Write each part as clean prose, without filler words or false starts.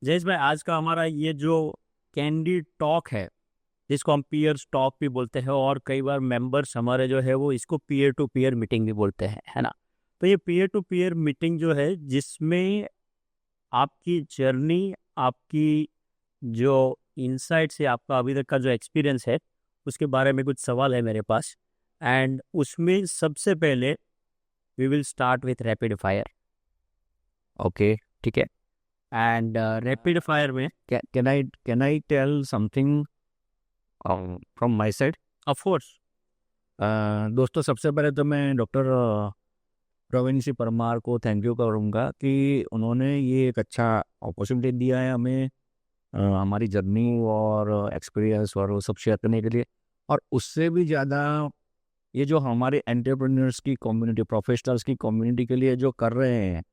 जयेश भाई, आज का हमारा ये जो कैंडी टॉक है, जिसको हम पीयर टॉक भी बोलते हैं, और कई बार मेंबर्स हमारे जो है वो इसको पीयर टू पीयर मीटिंग भी बोलते हैं, है ना। तो ये पीयर टू पीयर मीटिंग जो है, जिसमें आपकी जर्नी, आपकी जो इनसाइट्स है, आपका अभी तक का जो एक्सपीरियंस है, उसके बारे में कुछ सवाल है मेरे पास। एंड उसमें सबसे पहले we will start with rapid fire. Okay, ठीक है। एंड रैपिड फायर में Can I tell something from my side? Of course. दोस्तों, सबसे पहले तो मैं डॉक्टर प्रवीण सिंह परमार को थैंक यू करूँगा कि उन्होंने ये एक अच्छा अपॉर्चुनिटी दिया है हमें, हमारी जर्नी और एक्सपीरियंस और वो सब शेयर करने के लिए। और उससे भी ज़्यादा ये जो हमारे एंटरप्रेन्योर्स की कम्युनिटी, प्रोफेशनल्स की कम्युनिटी के लिए जो कर रहे हैं,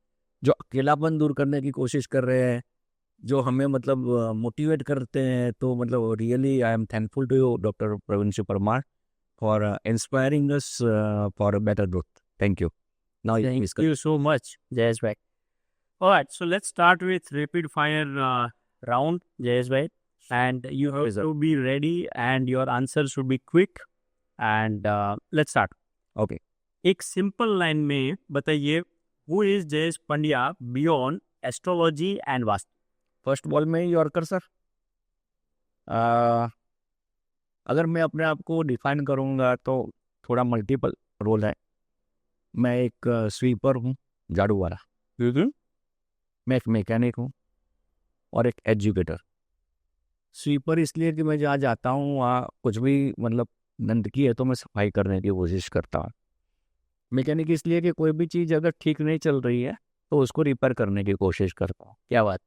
जो अकेलापन दूर करने की कोशिश कर रहे हैं, जो हमें मतलब मोटिवेट करते हैं, तो मतलब really I am thankful to you doctor Praveen Singh Parmar for inspiring us for a better growth. Thank you. Now you Thank please you so much, Jayesh bhai. All right, so let's start with rapid fire round, Jayesh bhai. And you have continue. to be ready, and your answers should be quick. And let's start. Okay. एक simple line में बताइए, who is Jayesh Pandya beyond astrology and vastu? First ball में yorker sir. अगर मैं अपने आप को define करूँगा तो थोड़ा मल्टीपल रोल है। मैं एक स्वीपर हूँ, झाड़ू वाला। मैं एक मैकेनिक हूँ और एक एजुकेटर। स्वीपर इसलिए कि मैं जहाँ जाता हूँ वहाँ कुछ भी मतलब गंदगी है तो मैं सफाई करने की कोशिश करता हूँ। मैकेनिक इसलिए कि कोई भी चीज़ अगर ठीक नहीं चल रही है तो उसको रिपेयर करने की कोशिश करता हूँ। क्या बात।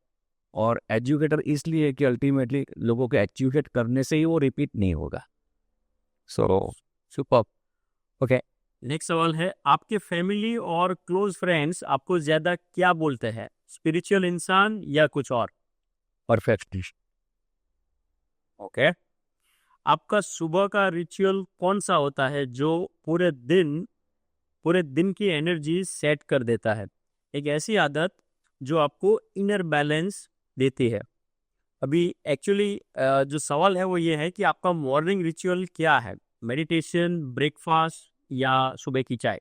और एजुकेटर इसलिए कि अल्टीमेटली लोगों को एजुकेट करने से ही वो रिपीट नहीं होगा। So super. ओके, नेक्स्ट सवाल है, आपके फैमिली और क्लोज फ्रेंड्स आपको ज्यादा क्या बोलते हैं, स्पिरिचुअल इंसान या कुछ और? परफेक्ट। ओके, आपका सुबह का रिचुअल कौन सा होता है जो पूरे दिन की एनर्जी सेट कर देता है? एक ऐसी आदत जो आपको इनर बैलेंस देती है। अभी एक्चुअली जो सवाल है वो ये है कि आपका मॉर्निंग रिचुअल क्या है, मेडिटेशन, ब्रेकफास्ट या सुबह की चाय?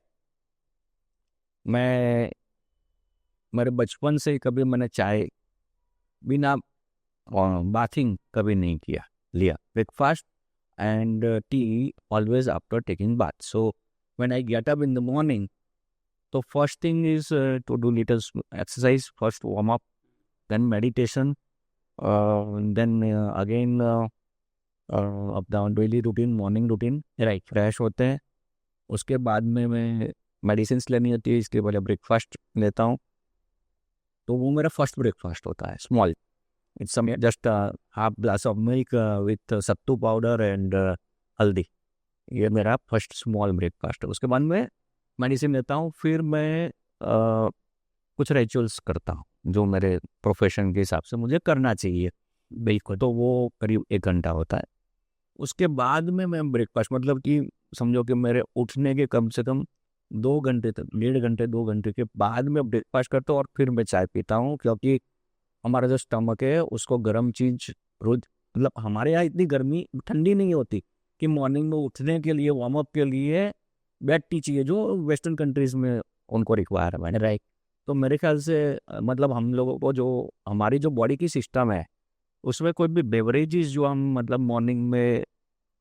मैं मेरे बचपन से ही कभी मैंने चाय बिना बाथिंग कभी नहीं लिया breakfast and tea always after taking bath. So when I get up in the morning, तो first thing is to do little exercise, first warm up, then meditation, then again अपना daily routine, morning routine, right, fresh होते हैं। उसके बाद में मैं medicine लेनी होती है, इसके पहले ब्रेकफास्ट लेता हूँ। तो वो मेरा फर्स्ट ब्रेकफास्ट होता है, small, it's just half glass of milk with sattu powder and हल्दी। ये मेरा फर्स्ट स्मॉल ब्रेकफास्ट है। उसके बाद में मेडिसिन लेता हूँ, फिर मैं कुछ रिचुअल्स करता हूँ जो मेरे प्रोफेशन के हिसाब से मुझे करना चाहिए। बिल्कुल, तो वो करीब 1 घंटा होता है। उसके बाद में मैं ब्रेकफास्ट, मतलब कि समझो कि मेरे उठने के कम से कम 2 घंटे तक, 1.5 घंटे 2 घंटे के बाद में ब्रेकफास्ट करता हूँ और फिर मैं चाय पीता हूँ। क्योंकि हमारा जो स्टमक है उसको गर्म चीज रोज, मतलब हमारे यहाँ इतनी गर्मी ठंडी नहीं होती कि मॉर्निंग में उठने के लिए, वार्म अप के लिए बेड टी चाहिए, जो वेस्टर्न कंट्रीज में उनको रिक्वायरमेंट है, राइट। तो मेरे ख्याल से मतलब हम लोगों को जो हमारी जो बॉडी की सिस्टम है उसमें कोई भी बेवरेजेस जो हम मतलब मॉर्निंग में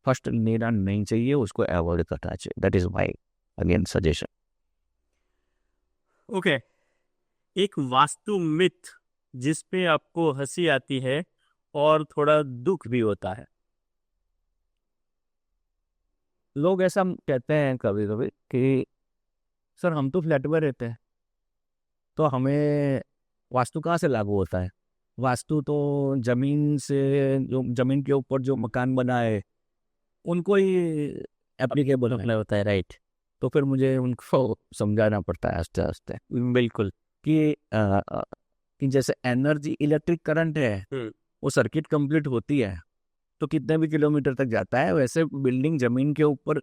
फर्स्ट लेना नहीं चाहिए, उसको अवॉइड करना चाहिए। That is my again suggestion. Okay, एक वास्तु मिथ जिस पे आपको हंसी आती है और थोड़ा दुख भी होता है। लोग ऐसा कहते हैं कभी कभी कि सर हम तो फ्लैट में रहते हैं तो हमें वास्तु कहाँ से लागू होता है। वास्तु तो जमीन से, जो जमीन के ऊपर जो मकान बना है उनको ही एप्लीकेबल होता है, राइट। तो फिर मुझे उनको समझाना पड़ता है आस्ते आस्ते, बिल्कुल। कि कि जैसे एनर्जी, इलेक्ट्रिक करंट है, वो सर्किट कंप्लीट होती है तो कितने भी किलोमीटर तक जाता है, वैसे बिल्डिंग जमीन के ऊपर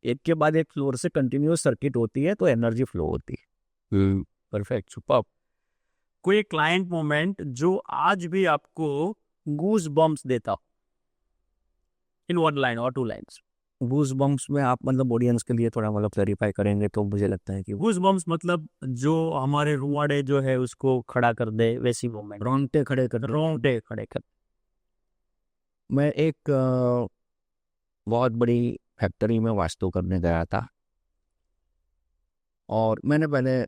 एक के बाद एक फ्लोर से कंटिन्यूस सर्किट होती है तो एनर्जी फ्लो होती है। Perfect, super. कोई क्लाइंट मोमेंट जो आज भी आपको गूज बम्प्स देता हो, इन 1 लाइन और 2 लाइन्स। गूज बम्प्स में आप मतलब ऑडियंस के लिए थोड़ा मतलब क्लैरिफाई करेंगे तो मुझे लगता है कि गूज बम्प्स मतलब जो हमारे रुआड़े जो है उसको खड़ा कर दे, वैसी मोमेंट। रोंगटे खड़े कर रोंगटे खड़े कर। मैं एक बहुत बड़ी फैक्ट्री में वास्तु करने गया था और मैंने पहले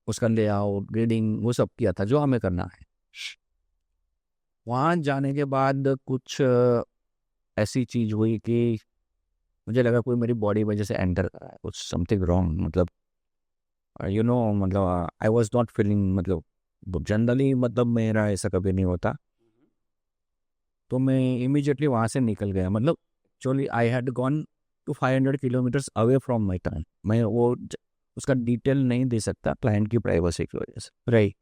उसका लेआउट ग्रेडिंग वो सब किया था जो हमें करना है। वहाँ जाने के बाद कुछ ऐसी चीज़ हुई कि मुझे लगा कोई मेरी बॉडी में जैसे एंटर कर रहा है, कुछ समथिंग रॉन्ग, मतलब मतलब आई वॉज नॉट फीलिंग, मतलब जनरली मतलब मेरा ऐसा कभी नहीं होता। तो मैं इमीडिएटली वहाँ से निकल गया, मतलब actually I had gone to 500 kilometres away from my town. मैं वो उसका डिटेल नहीं दे सकता क्लाइंट की प्राइवेसी की वजह से। राइट।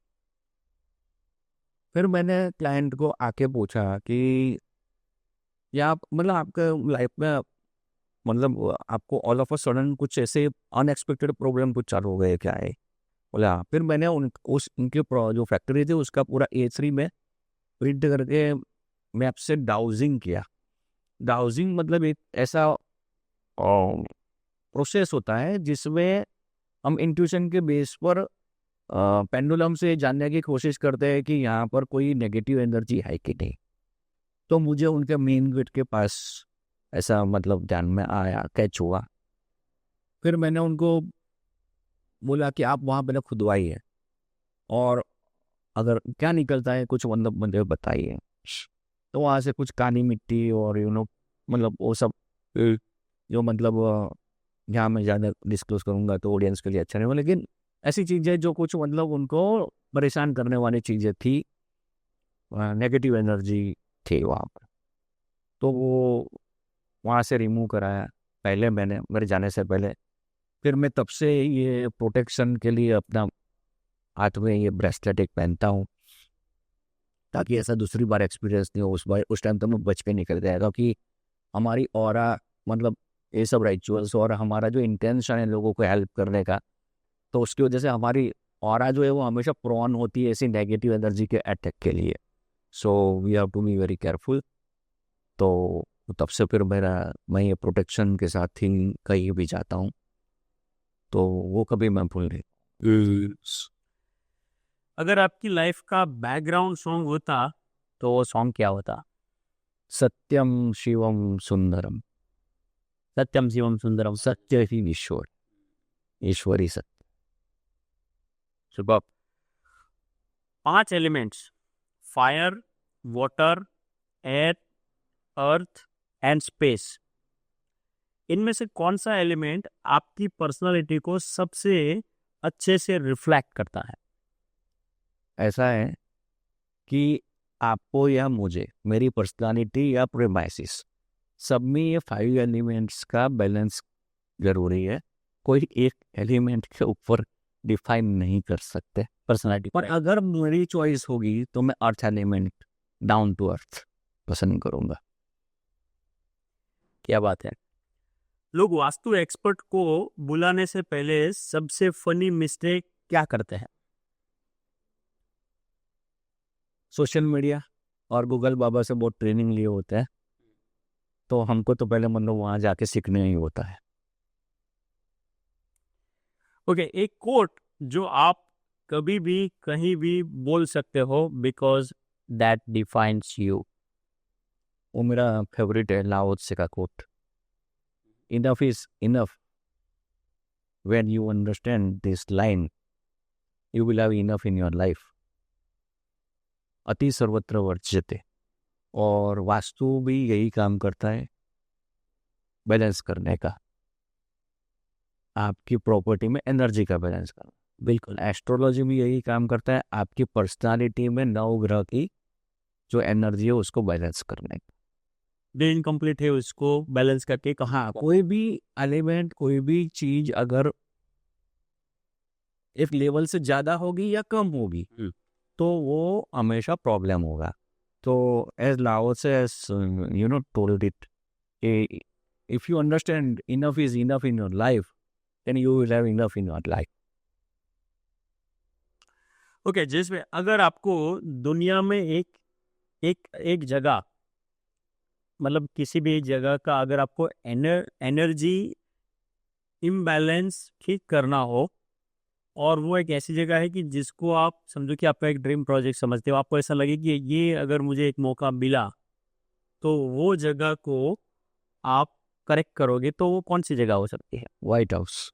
फिर मैंने क्लाइंट को आके पूछा कि या मतलब आपका लाइफ में मतलब आपको ऑल ऑफ अ सडन कुछ ऐसे अनएक्सपेक्टेड प्रॉब्लम कुछ चालू हो गए क्या है? बोला हाँ। फिर मैंने उनकी जो फैक्ट्री थी उसका पूरा A3 में प्रिंट करके मैप से डाउजिंग किया। डाउजिंग मतलब एक ऐसा प्रोसेस होता है जिसमें हम इंट्यूशन के बेस पर पेंडुलम से जानने की कोशिश करते हैं कि यहाँ पर कोई नेगेटिव एनर्जी है कि नहीं। तो मुझे उनके मेन गेट के पास ऐसा मतलब ध्यान में आया, कैच हुआ। फिर मैंने उनको बोला कि आप वहाँ पहले खुदवाइए और अगर क्या निकलता है कुछ मतलब मुझे बताइए। तो वहाँ से कुछ काली मिट्टी और मतलब वो सब जो मतलब यहाँ मैं ज़्यादा डिस्क्लोज करूँगा तो ऑडियंस के लिए अच्छा नहीं होगा, लेकिन ऐसी चीज़ें जो कुछ मतलब उनको परेशान करने वाली चीज़ें थी, नेगेटिव एनर्जी थी वहाँ पर। तो वो वहाँ से रिमूव कराया पहले मैंने, मेरे जाने से पहले। फिर मैं तब से ये प्रोटेक्शन के लिए अपना हाथ में ये ब्रेसलेट एक पहनता हूँ ताकि ऐसा दूसरी बार एक्सपीरियंस नहीं हो। उस टाइम तो मैं बच के निकल गया, क्योंकि हमारी ऑरा मतलब ये सब रिचुअल्स और हमारा जो इंटेंशन है लोगों को हेल्प करने का, तो उसकी वजह से हमारी ऑरा जो है वो हमेशा प्रोन होती है ऐसी नेगेटिव एनर्जी के अटैक के लिए। So we have to be very careful. तो तब से फिर मैं ये प्रोटेक्शन के साथ ही कहीं भी जाता हूँ, तो वो कभी मैं भूल नहीं। अगर आपकी लाइफ का बैकग्राउंड सॉन्ग होता तो वो सॉन्ग क्या होता? सत्यम शिवम सुंदरम। सत्यम शिवम सुंदरम। सत्य ही ईश्वर, ईश्वरी सत्य। सुबह 5 elements, fire, water, air, earth and space, इनमें से कौन सा एलिमेंट आपकी पर्सनालिटी को सबसे अच्छे से रिफ्लेक्ट करता है? ऐसा है कि आपको या मुझे, मेरी पर्सनालिटी या प्रेमाइसिस, सब में ये 5 एलिमेंट्स का बैलेंस जरूरी है। कोई एक एलिमेंट के ऊपर डिफाइन नहीं कर सकते पर्सनालिटी पर अगर मेरी चॉइस होगी तो मैं earth element, down to earth पसंद करूंगा। क्या बात है। लोग वास्तु एक्सपर्ट को बुलाने से पहले सबसे फनी मिस्टेक क्या करते हैं? सोशल मीडिया और गूगल बाबा से बहुत ट्रेनिंग लिए होते हैं, तो हमको तो पहले मतलब वहाँ जाके सीखने ही होता है। ओके, एक कोट जो आप कभी भी कहीं भी बोल सकते हो बिकॉज दैट डिफाइंस यू। वो मेरा फेवरेट है, लाओ त्से का quote, enough is enough. When you understand this line you will have enough in your life. अति सर्वत्र वर्ज्यते। और वास्तु भी यही काम करता है, बैलेंस करने का, आपकी प्रॉपर्टी में एनर्जी का बैलेंस करना। बिल्कुल, एस्ट्रोलॉजी भी यही काम करता है, आपकी पर्सनालिटी में नवग्रह की जो एनर्जी है उसको बैलेंस करने का। जो इनकम्प्लीट है उसको बैलेंस करके हाँ, कोई भी एलिमेंट, कोई भी चीज अगर एक लेवल से ज्यादा होगी या कम होगी तो वो हमेशा प्रॉब्लम होगा। तो as Lao Tzu told it, if you understand enough is enough in your life then you will have enough in your life. Okay, जिसमें अगर आपको दुनिया में एक एक एक जगह, मतलब किसी भी एक जगह का अगर आपको एनर्जी इम्बैलेंस ठीक करना हो, और वो एक ऐसी जगह है कि जिसको आप समझो कि आपका एक ड्रीम प्रोजेक्ट समझते हो, आपको ऐसा लगे कि ये अगर मुझे एक मौका मिला तो वो जगह को आप करेक्ट करोगे, तो वो कौन सी जगह हो सकती है? व्हाइट हाउस,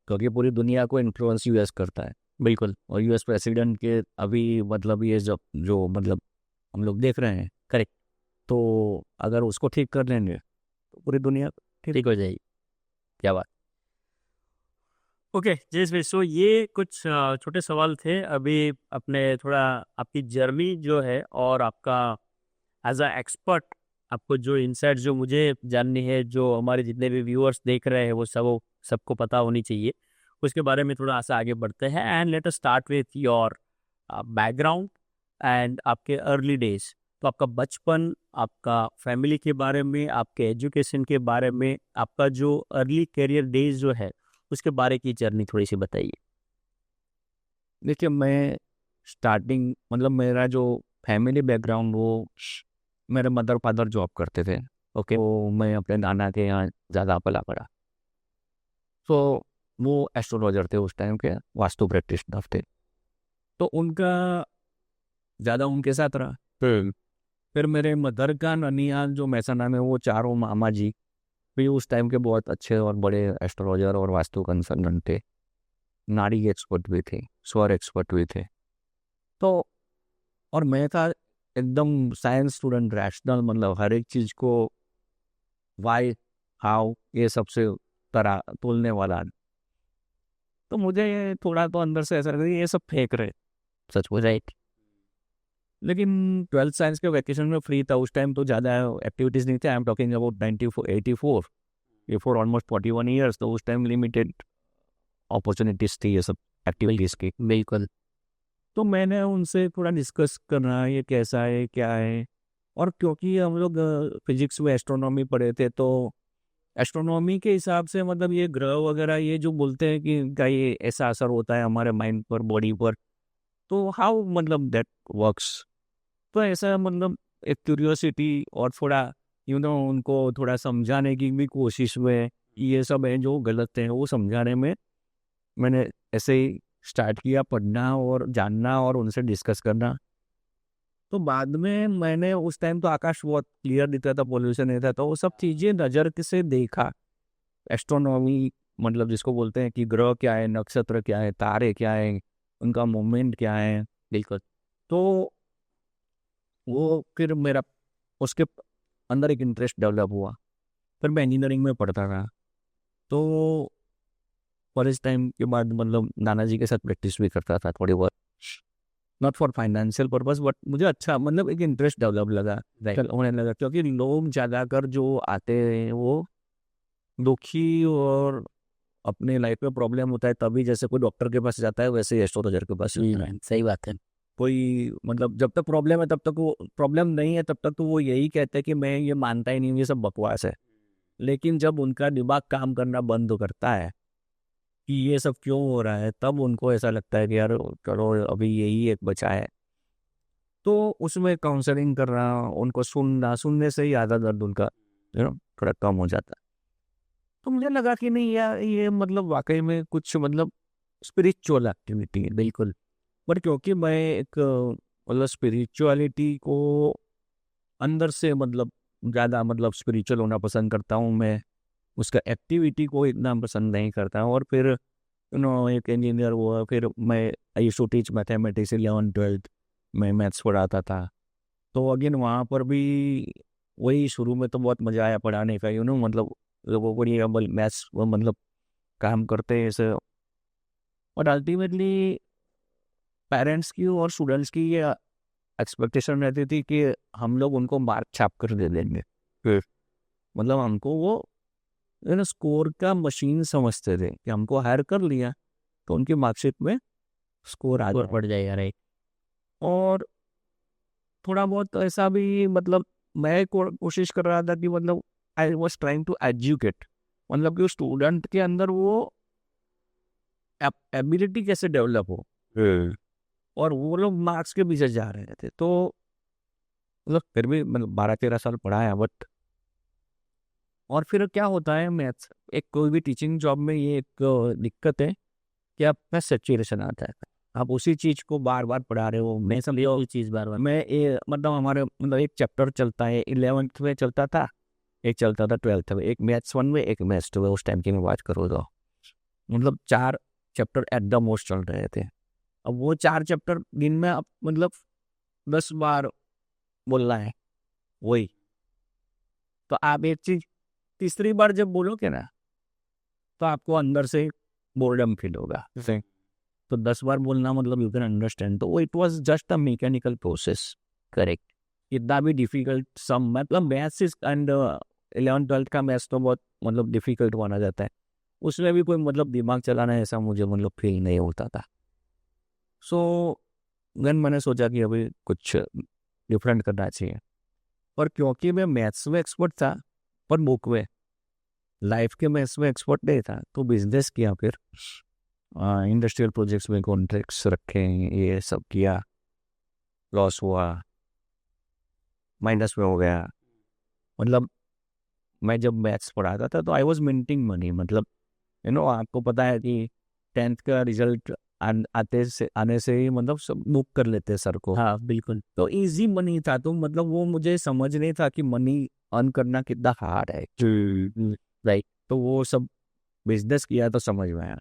क्योंकि पूरी दुनिया को इन्फ्लुएंस यूएस करता है। बिल्कुल। और यूएस प्रेसिडेंट के अभी मतलब ये जब जो मतलब हम लोग देख रहे हैं, करेक्ट। तो अगर उसको ठीक कर लेंगे तो पूरी दुनिया ठीक हो जाएगी। क्या बात। ओके जय, सो ये कुछ छोटे सवाल थे। अभी अपने थोड़ा आपकी जर्नी जो है और आपका एज अ एक्सपर्ट, आपको जो इंसाइट जो मुझे जाननी है, जो हमारे जितने भी व्यूअर्स देख रहे हैं वो सबको पता होनी चाहिए, उसके बारे में थोड़ा सा आगे बढ़ते हैं। And let us start with your background and आपके अर्ली डेज। तो आपका बचपन, आपका फैमिली के बारे में, आपके एजुकेशन के बारे में, आपका जो अर्ली करियर डेज जो है उसके बारे की जर्नी थोड़ी सी बताइए। देखिए, मैं स्टार्टिंग मतलब मेरा जो फैमिली बैकग्राउंड वो मेरे मदर फादर जॉब करते थे। ओके। तो मैं अपने नाना के यहाँ ज़्यादा पला पड़ा। तो वो एस्ट्रोलॉजर थे उस टाइम के, वास्तु प्रैक्टिशनर थे। तो उनका ज़्यादा उनके साथ रहा। फिर मेरे मदर का ननियाल जो मैसाना में, वो चारों मामा जी भी उस टाइम के बहुत अच्छे और बड़े एस्ट्रोलॉजर और वास्तु कंसल्टेंट थे। नाड़ी एक्सपर्ट भी थे, स्वर एक्सपर्ट भी थे। तो और मैं था एकदम साइंस स्टूडेंट, रैशनल, मतलब हर एक चीज़ को वाई हाउ ये सबसे तरह तोलने वाला। तो मुझे ये थोड़ा तो अंदर से ऐसा लगा कि ये सब फेंक रहे, सच हो जाए। लेकिन 12th साइंस के वैकेशन में फ्री था उस टाइम, तो ज़्यादा एक्टिविटीज़ नहीं थे। आई एम टॉकिंग अबाउट 1984, ये फॉर ऑलमोस्ट 41 ईयर्स। तो उस टाइम लिमिटेड अपॉर्चुनिटीज़ थी ये सब एक्टिविटीज़ की। बिल्कुल। तो मैंने उनसे थोड़ा डिस्कस करना, ये कैसा है क्या है। और क्योंकि हम लोग फिजिक्स में एस्ट्रोनॉमी पढ़े थे, तो एस्ट्रोनॉमी के हिसाब से मतलब ये ग्रह वगैरह ये जो बोलते हैं कि क्या ये ऐसा असर होता है हमारे माइंड पर, बॉडी पर, तो हाउ मतलब दैट वर्क्स। तो ऐसा मतलब एक क्यूरियोसिटी और थोड़ा उनको थोड़ा समझाने की भी कोशिश में, ये सब है जो गलत है वो समझाने में मैंने ऐसे ही स्टार्ट किया पढ़ना और जानना और उनसे डिस्कस करना। तो बाद में मैंने उस टाइम तो आकाश बहुत क्लियर दिखता था, पोल्यूशन नहीं था, तो वो सब चीज़ें नज़र से देखा। एस्ट्रोनॉमी मतलब जिसको बोलते हैं कि ग्रह क्या है, नक्षत्र क्या है, तारे क्या है, उनका मूवमेंट क्या है। बिल्कुल। तो वो फिर मेरा उसके अंदर एक इंटरेस्ट डेवलप हुआ। फिर मैं इंजीनियरिंग में पढ़ता रहा। तो कॉलेज टाइम के बाद मतलब नाना जी के साथ प्रैक्टिस भी करता था थोड़ी बहुत, not for financial purpose, but मुझे अच्छा मतलब एक इंटरेस्ट डेवलप लगा, होने लगा। क्योंकि लोग ज़्यादातर जो आते हैं वो दुखी और अपने लाइफ में प्रॉब्लम होता है, तभी जैसे कोई डॉक्टर के पास जाता है वैसे ही एस्ट्रोलॉजर के पास जाता है। सही बात है। कोई मतलब जब तक प्रॉब्लम है तब तक वो प्रॉब्लम नहीं है, तब तक तो वो यही कहते हैं कि मैं ये मानता ही नहीं हूँ, ये सब बकवास है। लेकिन जब उनका दिमाग काम करना बंद करता है कि ये सब क्यों हो रहा है, तब उनको ऐसा लगता है कि यार चलो अभी यही एक बचा है। तो उसमें काउंसलिंग करना, उनको सुनना, सुनने से ही आधा दर्द उनका थोड़ा कम हो जाता है। तो मुझे लगा कि नहीं यार, ये मतलब वाकई में कुछ मतलब स्पिरिचुअल एक्टिविटी है। बिल्कुल। बट क्योंकि मैं एक मतलब स्पिरिचुअलिटी को अंदर से मतलब ज़्यादा मतलब स्पिरिचुअल होना पसंद करता हूँ मैं, उसका एक्टिविटी को इतना पसंद नहीं करता हूँ। और फिर एक इंजीनियर हुआ, फिर मैं I used to teach mathematics 11th-12th में मैथ्स पढ़ाता था। तो अगेन वहाँ पर भी वही, शुरू में तो बहुत मज़ा आया पढ़ाने का, मतलब लोगों को ये मैथ्स मतलब काम करते हैं ऐसे। और अल्टीमेटली पेरेंट्स की और स्टूडेंट्स की ये एक्सपेक्टेशन रहती थी कि हम लोग उनको मार्क छाप कर दे देंगे। मतलब हमको वो स्कोर का मशीन समझते थे कि हमको हायर कर लिया तो उनकी मार्कशीट में स्कोर आ और जाए। पड़ जाएगा, राइट। और थोड़ा बहुत ऐसा भी मतलब मैं कोशिश कर रहा था कि मतलब I was trying to educate, मतलब कि स्टूडेंट के अंदर वो एबिलिटी कैसे डेवलप हो, और वो लोग मार्क्स के पीछे जा रहे थे। तो मतलब फिर भी मतलब 12-13 साल पढ़ाया, बट और फिर क्या होता है मैथ्स, एक कोई भी टीचिंग जॉब में ये एक दिक्कत है कि आपका सैचुरेशन आता है, आप उसी चीज को बार बार पढ़ा रहे हो। मैं समझो कोई चीज बार बार। मैं ये मतलब हमारे मतलब एक चैप्टर चलता है, 11th में चलता था, एक चलता था 12th में, एक मैथ्स 1 में, एक मैथ्स 2 में, उस टाइम की मैं बात करूँ तो मतलब 4 चैप्टर एट द मोस्ट चल रहे थे। अब वो 4 चैप्टर दिन में अब मतलब 10 बार बोलना है वही, तो आप एक चीज तीसरी बार जब बोलोगे ना तो आपको अंदर से बोर्डम फील होगा। तो 10 बार बोलना मतलब यू कैन अंडरस्टैंड, तो वो it was just a mechanical process. Correct. इतना भी डिफिकल्ट सम मतलब मैथ्स एंड 11th-12th का मैथ्स तो बहुत मतलब डिफिकल्ट माना जाता है, उसमें भी कोई मतलब दिमाग चलाना है ऐसा मुझे मतलब फील नहीं होता था। सो देन मैंने सोचा कि अभी कुछ डिफरेंट करना चाहिए, और क्योंकि मैं मैथ्स में एक्सपर्ट था पर बुक में, लाइफ के मैथ्स में एक्सपर्ट नहीं था, तो बिजनेस किया, फिर इंडस्ट्रियल प्रोजेक्ट्स में कॉन्ट्रैक्ट्स रखे, ये सब किया, लॉस हुआ, माइनस में हो गया। मतलब मैं जब मैथ्स पढ़ाता था तो आई वॉज मिंटिंग मनी, मतलब आपको पता है कि 10th का रिजल्ट आने से ही मतलब सब बुक कर लेते हैं सर को। हाँ बिल्कुल। तो इजी मनी था, तो मतलब वो मुझे समझ नहीं था कि मनी अर्न करना कितना हार्ड है, राइट। तो वो सब बिजनेस किया तो समझ में आया।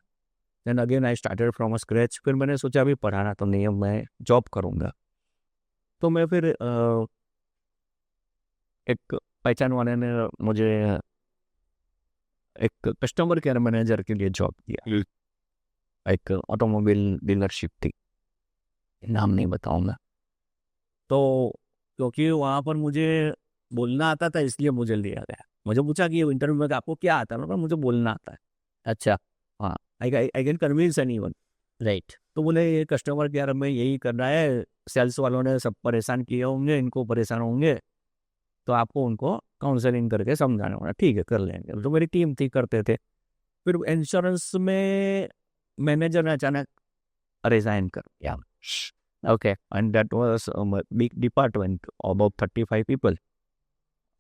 Then again I started from scratch. फिर मैंने सोचा अभी पढ़ाना तो नहीं है, मैं जॉब करूँगा। तो मैं फिर एक पहचान वाले ने मुझे एक कस्टमर केयर मैनेजर के लिए जॉब किया, एक ऑटोमोबाइल डीलरशिप थी, नाम नहीं बताऊंगा। तो क्योंकि वहाँ पर मुझे बोलना आता था इसलिए मुझे लिया गया। मुझे पूछा कि इंटरव्यू में आपको क्या आता है, मतलब मुझे बोलना आता है। अच्छा। हाँ, I can convince anyone. Right. तो बोले ये कस्टमर केयर में यही करना है, सेल्स वालों ने सब परेशान किए होंगे, इनको परेशान होंगे, तो आपको उनको काउंसलिंग करके समझाना होगा। ठीक है, कर लेंगे। तो मेरी टीम थी, करते थे। फिर इंश्योरेंस में मैनेजर ने अचानक रिजाइन कर दिया। Okay. And that was big department, about 35 people.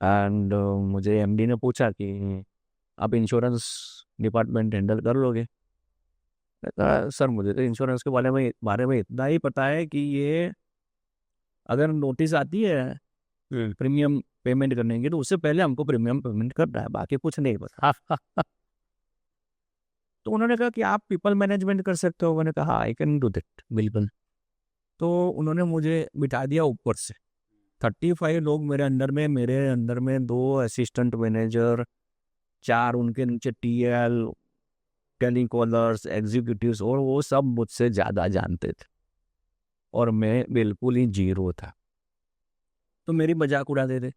And मुझे एमडी ने पूछा कि आप इंश्योरेंस डिपार्टमेंट हैंडल कर लोगे? मैंने कहा सर मुझे तो इंश्योरेंस के बारे में इतना ही पता है कि ये अगर नोटिस आती है प्रीमियम पेमेंट करने की, तो उससे पहले हमको प्रीमियम पेमेंट करना है, बाकी कुछ नहीं पता। तो उन्होंने कहा कि आप पीपल मैनेजमेंट कर सकते हो। मैंने कहा आई कैन डू दैट। बिल्कुल। तो उन्होंने मुझे बिठा दिया ऊपर से, 35 लोग मेरे अंदर में 2 असिस्टेंट मैनेजर, 4 उनके नीचे टीएल, टेलीकॉलर्स, एग्जीक्यूटिव्स, और वो सब मुझसे ज़्यादा जानते थे और मैं बिल्कुल ही जीरो था। तो मेरी मजाक उड़ाते थे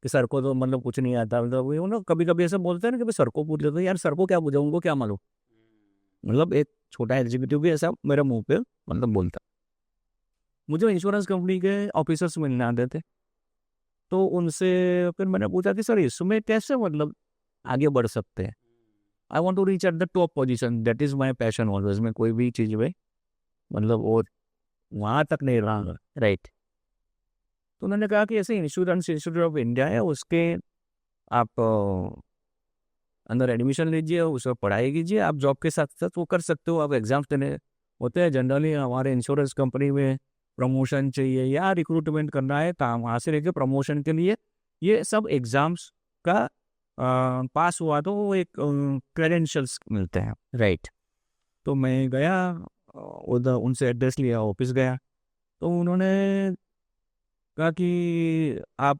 कि सर को तो मतलब कुछ नहीं आता, मतलब वो ना कभी कभी ऐसा बोलते हैं ना कि भाई सर को पूछ लेते, यार सर को क्या पूछा, उनको क्या मालूम। मतलब एक छोटा एग्जीक्यूटिव भी ऐसा मेरे मुंह पे मतलब बोलता। मुझे इंश्योरेंस कंपनी के ऑफिसर्स मिलने आते थे, तो उनसे फिर मैंने पूछा कि सर इसमें कैसे मतलब आगे बढ़ सकते हैं। I want to reach at the top position, that is my passion always. मैं कोई भी चीज़ में मतलब वो वहाँ तक नहीं रहा। राइट। तो उन्होंने कहा कि ऐसे इंश्योरेंस इंस्टीट्यूट ऑफ इंडिया है, उसके आप अंदर एडमिशन लीजिए, उसमें पढ़ाई कीजिए, आप जॉब के साथ साथ वो कर सकते हो। आप एग्जाम्स देने होते हैं जनरली हमारे इंश्योरेंस कंपनी में, प्रमोशन चाहिए या रिक्रूटमेंट करना है काम, वहाँ से लेके प्रमोशन के लिए ये सब एग्जाम्स का पास हुआ तो वो एक क्रेडेंशियल्स मिलते हैं। राइट। तो मैं गया उधर, उनसे एड्रेस लिया, ऑफिस गया। तो उन्होंने कहा कि आप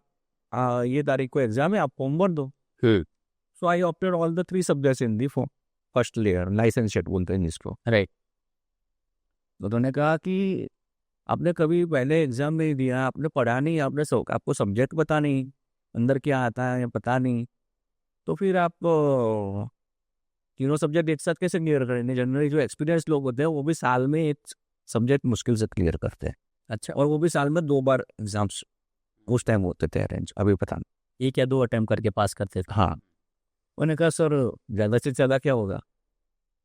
ये तारीख को एग्जाम है, आप फॉर्म भर दो। So I opted all the 3 subjects in the first layer, licentiate बोलते हैं जिसको। राइट। तो उन्होंने कहा कि आपने कभी पहले एग्जाम नहीं दिया, आपने पढ़ा नहीं, आपको सब्जेक्ट पता नहीं, अंदर क्या आता है पता नहीं, तो फिर आप तीनों सब्जेक्ट एक साथ कैसे क्लियर करेंगे? जनरली जो एक्सपीरियंस लोग होते हैं वो भी साल में एक सब्जेक्ट मुश्किल से क्लियर करते हैं। अच्छा। और वो भी साल में 2 बार एग्जाम्स उस टाइम होते थे अरेंज, अभी पता नहीं। 1 या 2 अटेम्प्ट करके पास करते थे। हाँ। उन्होंने कहा सर ज़्यादा से ज़्यादा क्या होगा,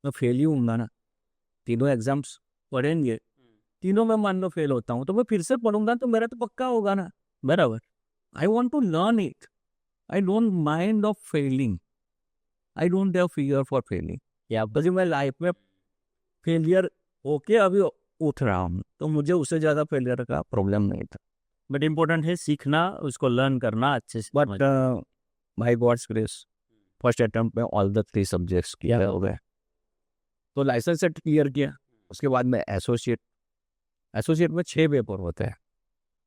मैं फेल ही हूँगा ना, तीनों एग्जाम्स पढ़ेंगे, तीनों में मान लो फेल होता हूँ तो मैं फिर से पढ़ूंगा तो मेरा तो पक्का होगा ना। बराबर। I want to learn it, I don't mind of failing, I don't have fear for failing. या बस मैं लाइफ में फेलियर होके अभी उठ रहा हूँ, तो मुझे उससे ज़्यादा फेलियर का प्रॉब्लम नहीं था। बट इम्पोर्टेंट है सीखना, उसको लर्न करना अच्छे से। But by God's grace first attempt में ऑल द 3 सब्जेक्ट्स क्लियर हो गए, तो लाइसेंस सेट क्लियर किया। उसके बाद में एसोसिएट, एसोसिएट में 6 पेपर होते हैं।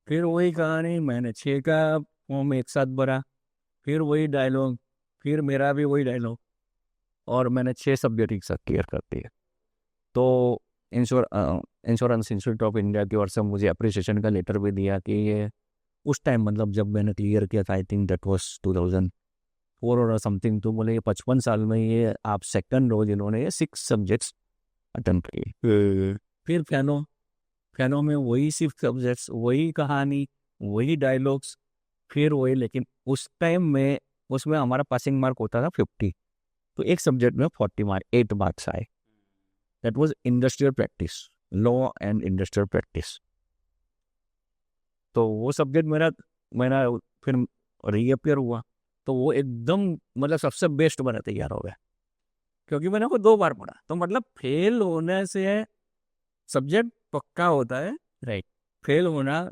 फिर वही कहानी, मैंने 6 का फॉर्म एक साथ भरा, फिर वही डायलॉग, फिर मेरा भी वही डायलॉग, और मैंने 6 सब्जेक्ट एक साथ क्लियर कर दिए। तो इंश्योरेंस इंस्टीट्यूट ऑफ इंडिया की ओर से मुझे अप्रिसिएशन का लेटर भी दिया कि ये उस टाइम मतलब जब मैंने क्लियर किया था, आई थिंक दैट वाज 2004 और समथिंग, तो बोले ये 55 साल में ये आप सेकंड हो जिन्होंने ये 6 सब्जेक्ट्स अटेम्प्ट किए। फिर फैनो में वही सिर्फ सब्जेक्ट्स, वही कहानी, वही डायलॉग्स, फिर वही, लेकिन उस टाइम में उसमें हमारा पासिंग मार्क होता था 50, तो एक सब्जेक्ट में 40 मार्क 8 मार्क्स आए। That was industrial practice, law and industrial practice. तो वो सब्जेक्ट मेरा मेरा फिर रीअपियर हुआ, तो वो एकदम मतलब सबसे बेस्ट बना तैयार हो गया, क्योंकि मैंने वो 2 बार पढ़ा। तो मतलब फेल होने से सब्जेक्ट पक्का होता है, राइट। फेल होना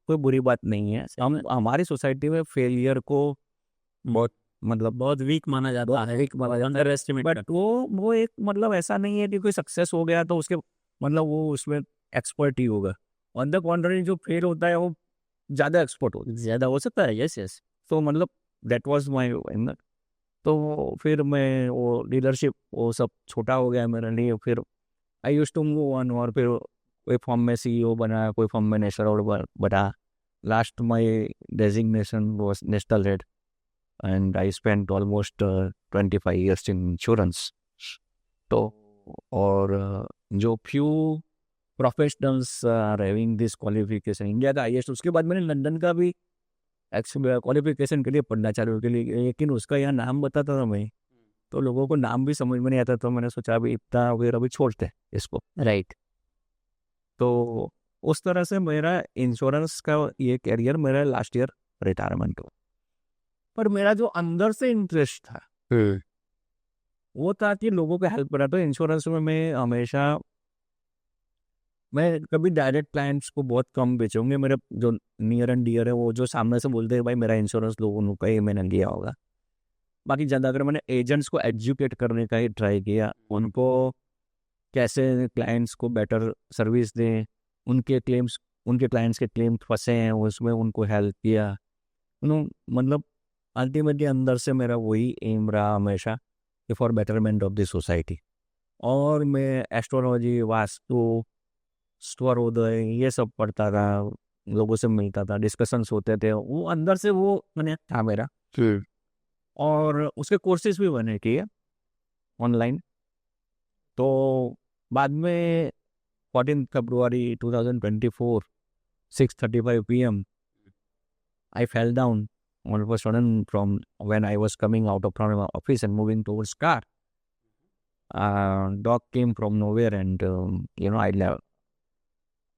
कोई बुरी बात नहीं है। हम हमारी सोसाइटी में फेलियर को बहुत मतलब बहुत वीक माना जाता है, अंडर एस्टिमेट। बट वो एक मतलब ऐसा नहीं है कि कोई सक्सेस हो गया तो उसके मतलब वो उसमें एक्सपर्ट ही होगा। ऑन द कॉन्ट्ररी जो फेल होता है वो ज़्यादा एक्सपर्ट होता है, ज्यादा हो सकता है। Yes yes. तो मतलब दैट वाज माय। तो फिर मैं वो लीडरशिप वो सब छोटा हो गया मेरे लिए। फिर I used to move on, और फिर कोई फॉर्म में सीईओ बना, कोई फॉर्म में नेशनल बना। Last my designation was national head and I spent almost 25 years in insurance. तो और जो few professionals are having this qualification, India का हाईएस्ट, उसके बाद मैंने लंदन का भी क्वालिफिकेशन के लिए पढ़ना चालू के लिए, लेकिन उसका यहाँ नाम बताता था मैं, तो लोगों को नाम भी समझ में नहीं आता, तो मैंने सोचा अभी इतना फिर अभी छोड़ते हैं इसको। राइट। तो उस तरह से मेरा इंश्योरेंस का ये कैरियर मेरा लास्ट ईयर रिटायरमेंट हुआ। पर मेरा जो अंदर से इंटरेस्ट था वो था कि लोगों को हेल्प करा। तो इंश्योरेंस में मैं हमेशा, मैं कभी डायरेक्ट क्लाइंट्स को बहुत कम बेचूंगे। मेरे जो नियर एंड डियर है वो जो सामने से बोलते हैं भाई मेरा इंश्योरेंस लोगों का ही मैंने लिया होगा। बाकी ज़्यादा अगर मैंने एजेंट्स को एजुकेट करने का ही ट्राई किया, उनको कैसे क्लाइंट्स को बेटर सर्विस दें, उनके क्लाइंट्स के क्लेम फंसे हैं उसमें उनको हेल्प किया। मतलब अल्टीमेटली अंदर से मेरा वही एम रहा हमेशा कि for betterment of the society. और मैं एस्ट्रोलॉजी, वास्तु, स्वरोदय ये सब पढ़ता था, लोगों से मिलता था, डिस्कशंस होते थे, वो अंदर से वो मैंने था मेरा। और उसके कोर्सेज भी मैंने किए ऑनलाइन। तो बाद में 14 फरवरी 2024 6:35 PM I fell down all of a sudden from when I was coming out of from my office and moving towards car. Dog came from nowhere and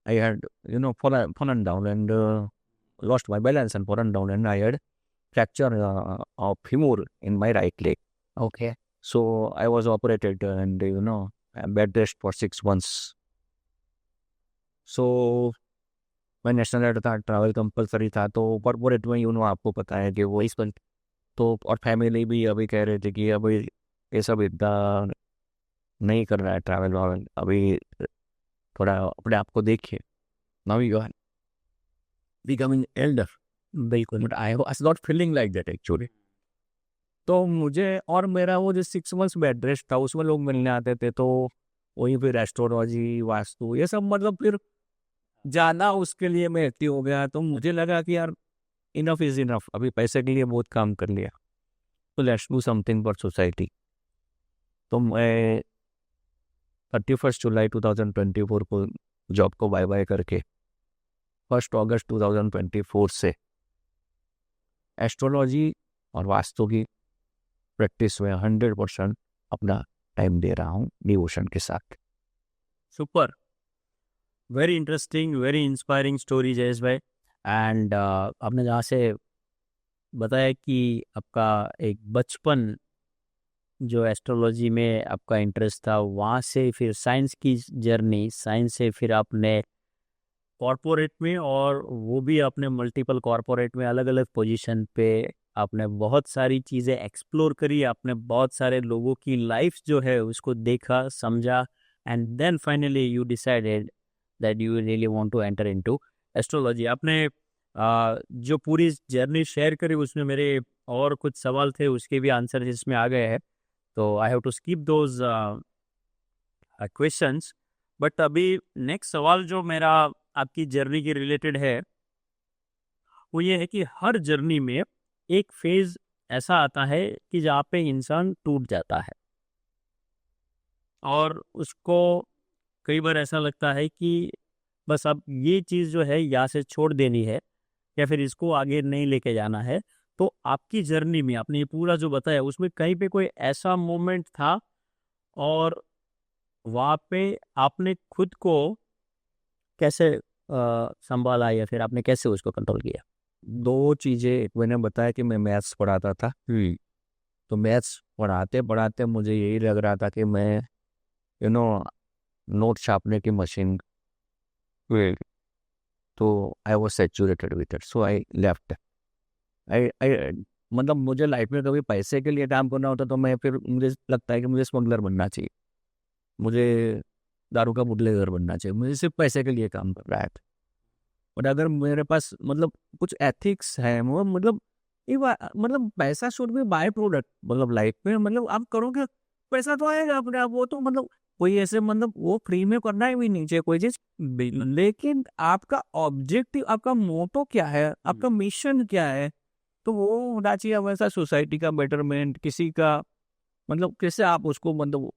I had fallen down and lost my balance and fallen down, and I had fracture of femur in my right leg. Okay. So I was operated and bed rest for 6 months. So मैं national head था, travel compulsory था, तो corporate में आपको पता है कि वो इस पर तो, और फैमिली भी अभी कह रहे थे कि अभी ये सब इतना नहीं कर रहा है ट्रैवल वावल, अभी थोड़ा अपने आप को देखिए। Now you are becoming elder. बिल्कुल। But I was not feeling like that actually. तो मुझे, और मेरा वो जो 6 months बेड रेस्ट था उसमें लोग मिलने आते थे, तो वहीं फिर एस्ट्रोलॉजी, वास्तु ये सब मतलब फिर ज़्यादा उसके लिए मैं एक्टिव हो गया। तो मुझे लगा कि यार इनफ इज़ इनफ, अभी पैसे के लिए बहुत काम कर लिया, तो let's do something for society. तो मैं 31 जुलाई 2024 को जॉब को बाय बाय करके 1 अगस्त 2024 से एस्ट्रोलॉजी और वास्तु की प्रैक्टिस में 100% अपना टाइम दे रहा हूँ डिवोशन के साथ। Super, very interesting, very inspiring story Jayesh भाई। एंड आपने जहाँ से बताया कि आपका एक बचपन जो एस्ट्रोलॉजी में आपका इंटरेस्ट था, वहाँ से फिर साइंस की जर्नी, साइंस से फिर आपने कॉरपोरेट में, और वो भी आपने मल्टीपल कॉरपोरेट में अलग अलग पोजीशन पे आपने बहुत सारी चीज़ें एक्सप्लोर करी, आपने बहुत सारे लोगों की लाइफ जो है उसको देखा, समझा, and then finally you decided that you really want to enter into astrology. आपने जो पूरी जर्नी शेयर करी उसमें मेरे और कुछ सवाल थे, उसके भी आंसर इसमें आ गए हैं, तो I have to skip those questions. But अभी नेक्स्ट सवाल जो मेरा आपकी जर्नी के रिलेटेड है, वो ये है कि हर जर्नी में एक फेज ऐसा आता है कि जहाँ पे इंसान टूट जाता है, और उसको कई बार ऐसा लगता है कि बस अब ये चीज़ जो है यहाँ से छोड़ देनी है, या फिर इसको आगे नहीं लेके जाना है। तो आपकी जर्नी में आपने ये पूरा जो बताया, उसमें कहीं पे कोई ऐसा मोमेंट था, और वहाँ पे आपने खुद को कैसे संभाला, या फिर आपने कैसे उसको कंट्रोल किया? दो चीज़ें, एक मैंने बताया कि मैं मैथ्स पढ़ाता था, तो मैथ्स पढ़ाते पढ़ाते मुझे यही लग रहा था कि मैं यू नो नोट छापने की मशीन, तो I was saturated with it, so I left. I I मतलब मुझे लाइफ में कभी पैसे के लिए काम करना होता तो मैं फिर मुझे लगता है कि मुझे स्मगलर बनना चाहिए, मुझे दारू का बुटलेगर बनना चाहिए, मुझे सिर्फ पैसे के लिए काम कर रहा है। बट अगर मेरे पास मतलब कुछ एथिक्स है, वो मतलब मतलब पैसा शुड बी बाय प्रोडक्ट, मतलब लाइफ में मतलब आप करोगे पैसा तो आएगा अपने आप, वो तो मतलब कोई ऐसे मतलब वो फ्री में करना ही भी नहीं चाहिए कोई चीज। लेकिन आपका ऑब्जेक्टिव, आपका मोटो क्या है, आपका मिशन क्या है, तो वो होना चाहिए हमेशा सोसाइटी का बेटरमेंट, किसी का मतलब कैसे आप उसको मतलब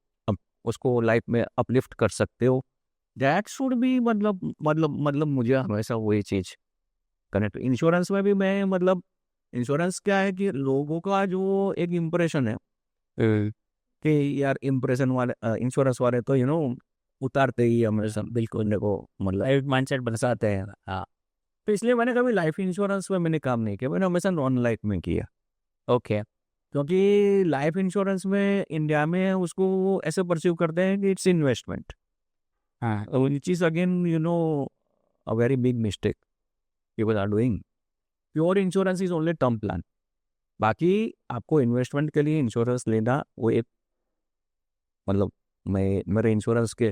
उसको लाइफ में अपलिफ्ट कर सकते हो, दैट शुड बी मतलब मुझे हमेशा वही चीज कनेक्ट। इंश्योरेंस में भी मैं मतलब इंश्योरेंस क्या है कि लोगों का जो एक इम्प्रेशन है कि यार इम्प्रेशन वाले इंश्योरेंस वाले तो उतारते ही हमेशा बिल्कुल देखो मतलब माइंडसेट बरसाते हैं। हाँ, तो इसलिए मैंने कभी लाइफ इंश्योरेंस में मैंने काम नहीं किया, मैंने हमेशा नॉन लाइफ में किया। ओके। क्योंकि लाइफ इंश्योरेंस में इंडिया में उसको ऐसे परसीव करते हैं कि इट्स इन्वेस्टमेंट, हाँ, which is again a very big mistake people are doing. Pure insurance is only term plan. बाकी आपको इन्वेस्टमेंट के लिए इंश्योरेंस लेना वो एक मतलब मैं मेरे इंश्योरेंस के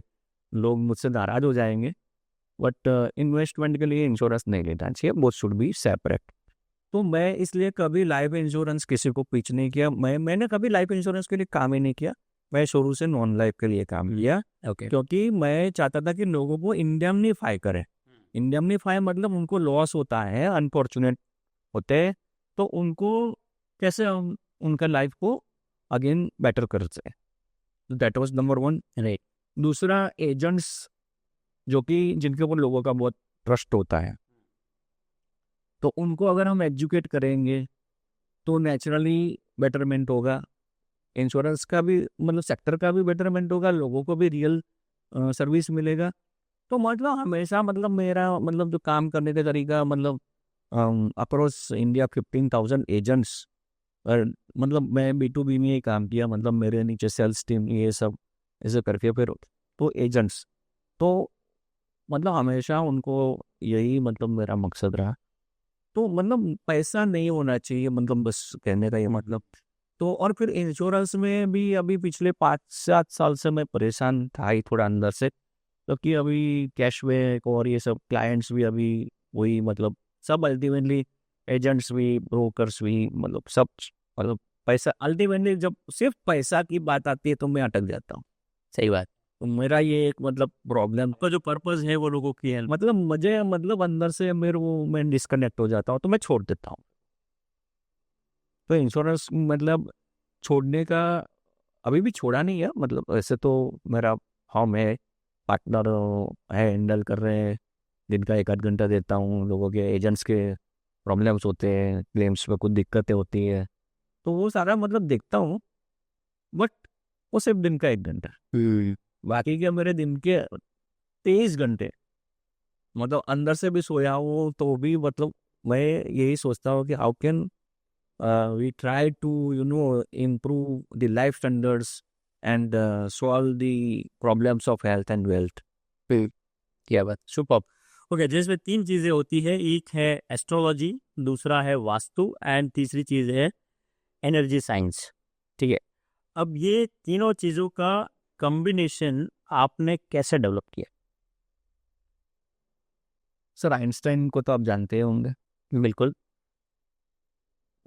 लोग मुझसे नाराज हो जाएंगे, बट इन्वेस्टमेंट के लिए इंश्योरेंस नहीं लेना चाहिए, बोथ शुड बी सेपरेट। तो मैं इसलिए कभी लाइफ इंश्योरेंस किसी को पिच नहीं किया, मैंने कभी लाइफ इंश्योरेंस के लिए काम ही नहीं किया, मैं शुरू से नॉन लाइफ के लिए काम किया। ओके। क्योंकि मैं चाहता था कि लोगों को इंडेमनीफाई करें। इंडेमनीफाई मतलब उनको लॉस होता है, अनफॉर्चुनेट होते हैं, तो उनको कैसे हम उनका लाइफ को अगेन बेटर कर सकें। That was number one. Right. दूसरा, एजेंट्स जो कि जिनके ऊपर लोगों का बहुत ट्रस्ट होता है, तो उनको अगर हम एजुकेट करेंगे तो नेचुरली बेटरमेंट होगा, इंश्योरेंस का भी मतलब सेक्टर का भी बेटरमेंट होगा, लोगों को भी रियल सर्विस मिलेगा। तो मतलब हमेशा मतलब मेरा मतलब जो काम करने का तरीका मतलब अक्रॉस इंडिया 15,000 एजेंट्स, और मतलब मैं B2B में ही काम किया, मतलब मेरे नीचे सेल्स टीम ये सब ऐसे करके फिर तो एजेंट्स, तो मतलब हमेशा उनको यही मतलब मेरा मकसद रहा। तो मतलब पैसा नहीं होना चाहिए, मतलब बस कहने का ये मतलब। तो और फिर इंश्योरेंस में भी अभी पिछले 5-7 साल से मैं परेशान था ही थोड़ा अंदर से, क्योंकि अभी कैशबैक और ये सब क्लाइंट्स भी अभी वही मतलब सब अल्टीमेटली एजेंट्स भी ब्रोकर्स भी मतलब सब मतलब पैसा, अल्टीमेटली जब सिर्फ पैसा की बात आती है तो मैं अटक जाता हूँ। सही बात। तो मेरा ये एक मतलब प्रॉब्लम, आपका जो पर्पस है वो लोगों की हेल्प। मतलब मुझे मतलब अंदर से मेरे वो मैं डिस्कनेक्ट हो जाता हूँ तो मैं छोड़ देता हूँ। तो इंश्योरेंस मतलब छोड़ने का अभी भी छोड़ा नहीं है, मतलब वैसे तो मेरा हम है पार्टनर है, हैंडल कर रहे हैं, दिन का 1 आध घंटा देता हूँ, लोगों के एजेंट्स के प्रॉब्लम्स होते हैं, क्लेम्स में कुछ दिक्कतें होती है, तो वो सारा मतलब देखता हूँ। बट वो सिर्फ दिन का 1 घंटा, बाकी के मेरे दिन के 23 घंटे मतलब अंदर से भी सोया हूँ तो भी मतलब मैं यही सोचता हूँ कि how can we try to improve the life standards and solve the problems of health and wealth. क्या बात, सुपर। ओके, जिसमें 3 चीजें होती है, एक है एस्ट्रोलॉजी, दूसरा है वास्तु एंड तीसरी चीज है एनर्जी साइंस। ठीक है, अब ये तीनों चीजों का कॉम्बिनेशन आपने कैसे डेवलप किया? सर आइंस्टाइन को तो आप जानते होंगे, बिल्कुल,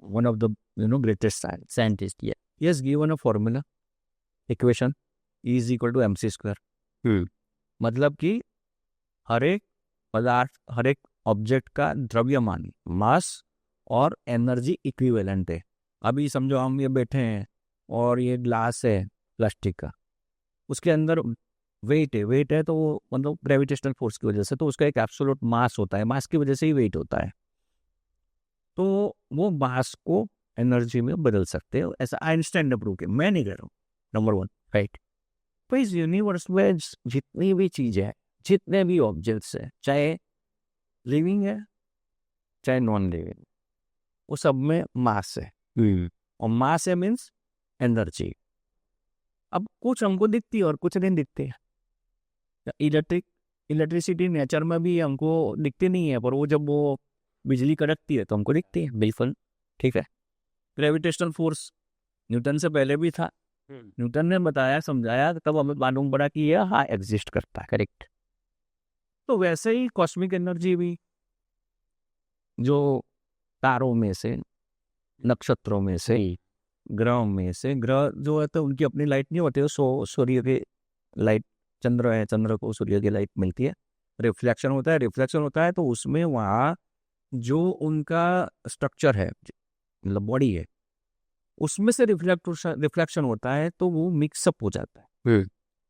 one of the greatest scientist. ये he has given a formula equation E is equal to mc square। मतलब कि हर एक पदार्थ, हर एक ऑब्जेक्ट का द्रव्यमान, मास और एनर्जी इक्विवेलेंट है। अभी समझो हम ये बैठे हैं और ये ग्लास है प्लास्टिक का, उसके अंदर वेट है तो वो मतलब ग्रेविटेशनल फोर्स की वजह से तो उसका एक एब्सोल्यूट मास होता है, मास की वजह से ही वेट होता है, तो वो मास को एनर्जी में बदल सकते हो, ऐसा आइंस्टाइन ने प्रूव किया, मैं नहीं कह रहा हूँ। Number 1, right. तो इस यूनिवर्स में जितनी भी चीजें हैं, जितने भी ऑब्जेक्ट्स हैं, चाहे लिविंग है चाहे नॉन लिविंग, वो सब में मास है, और मास है मीन्स एनर्जी। अब कुछ हमको दिखती है और कुछ नहीं दिखती है। इलेक्ट्रिसिटी नेचर में भी हमको दिखती नहीं है, पर वो जब वो बिजली कड़कती है तो हमको दिखती है। बिल्कुल, ठीक है। ग्रेविटेशनल फोर्स न्यूटन से पहले भी था, न्यूटन ने बताया, समझाया, तब हमें मालूम पड़ा कि यह हाँ एग्जिस्ट करता है। करेक्ट। तो वैसे ही कॉस्मिक एनर्जी भी, जो तारों में से, नक्षत्रों में से, ग्रहों में से, ग्रह जो है तो उनकी अपनी लाइट नहीं होती है, सूर्य की लाइट, चंद्र है, चंद्र को सूर्य की लाइट मिलती है, रिफ्लेक्शन होता है तो उसमें वहाँ जो उनका स्ट्रक्चर है, मतलब बॉडी है, उसमें से रिफ्लेक्शन होता है तो वो मिक्सअप हो जाता है।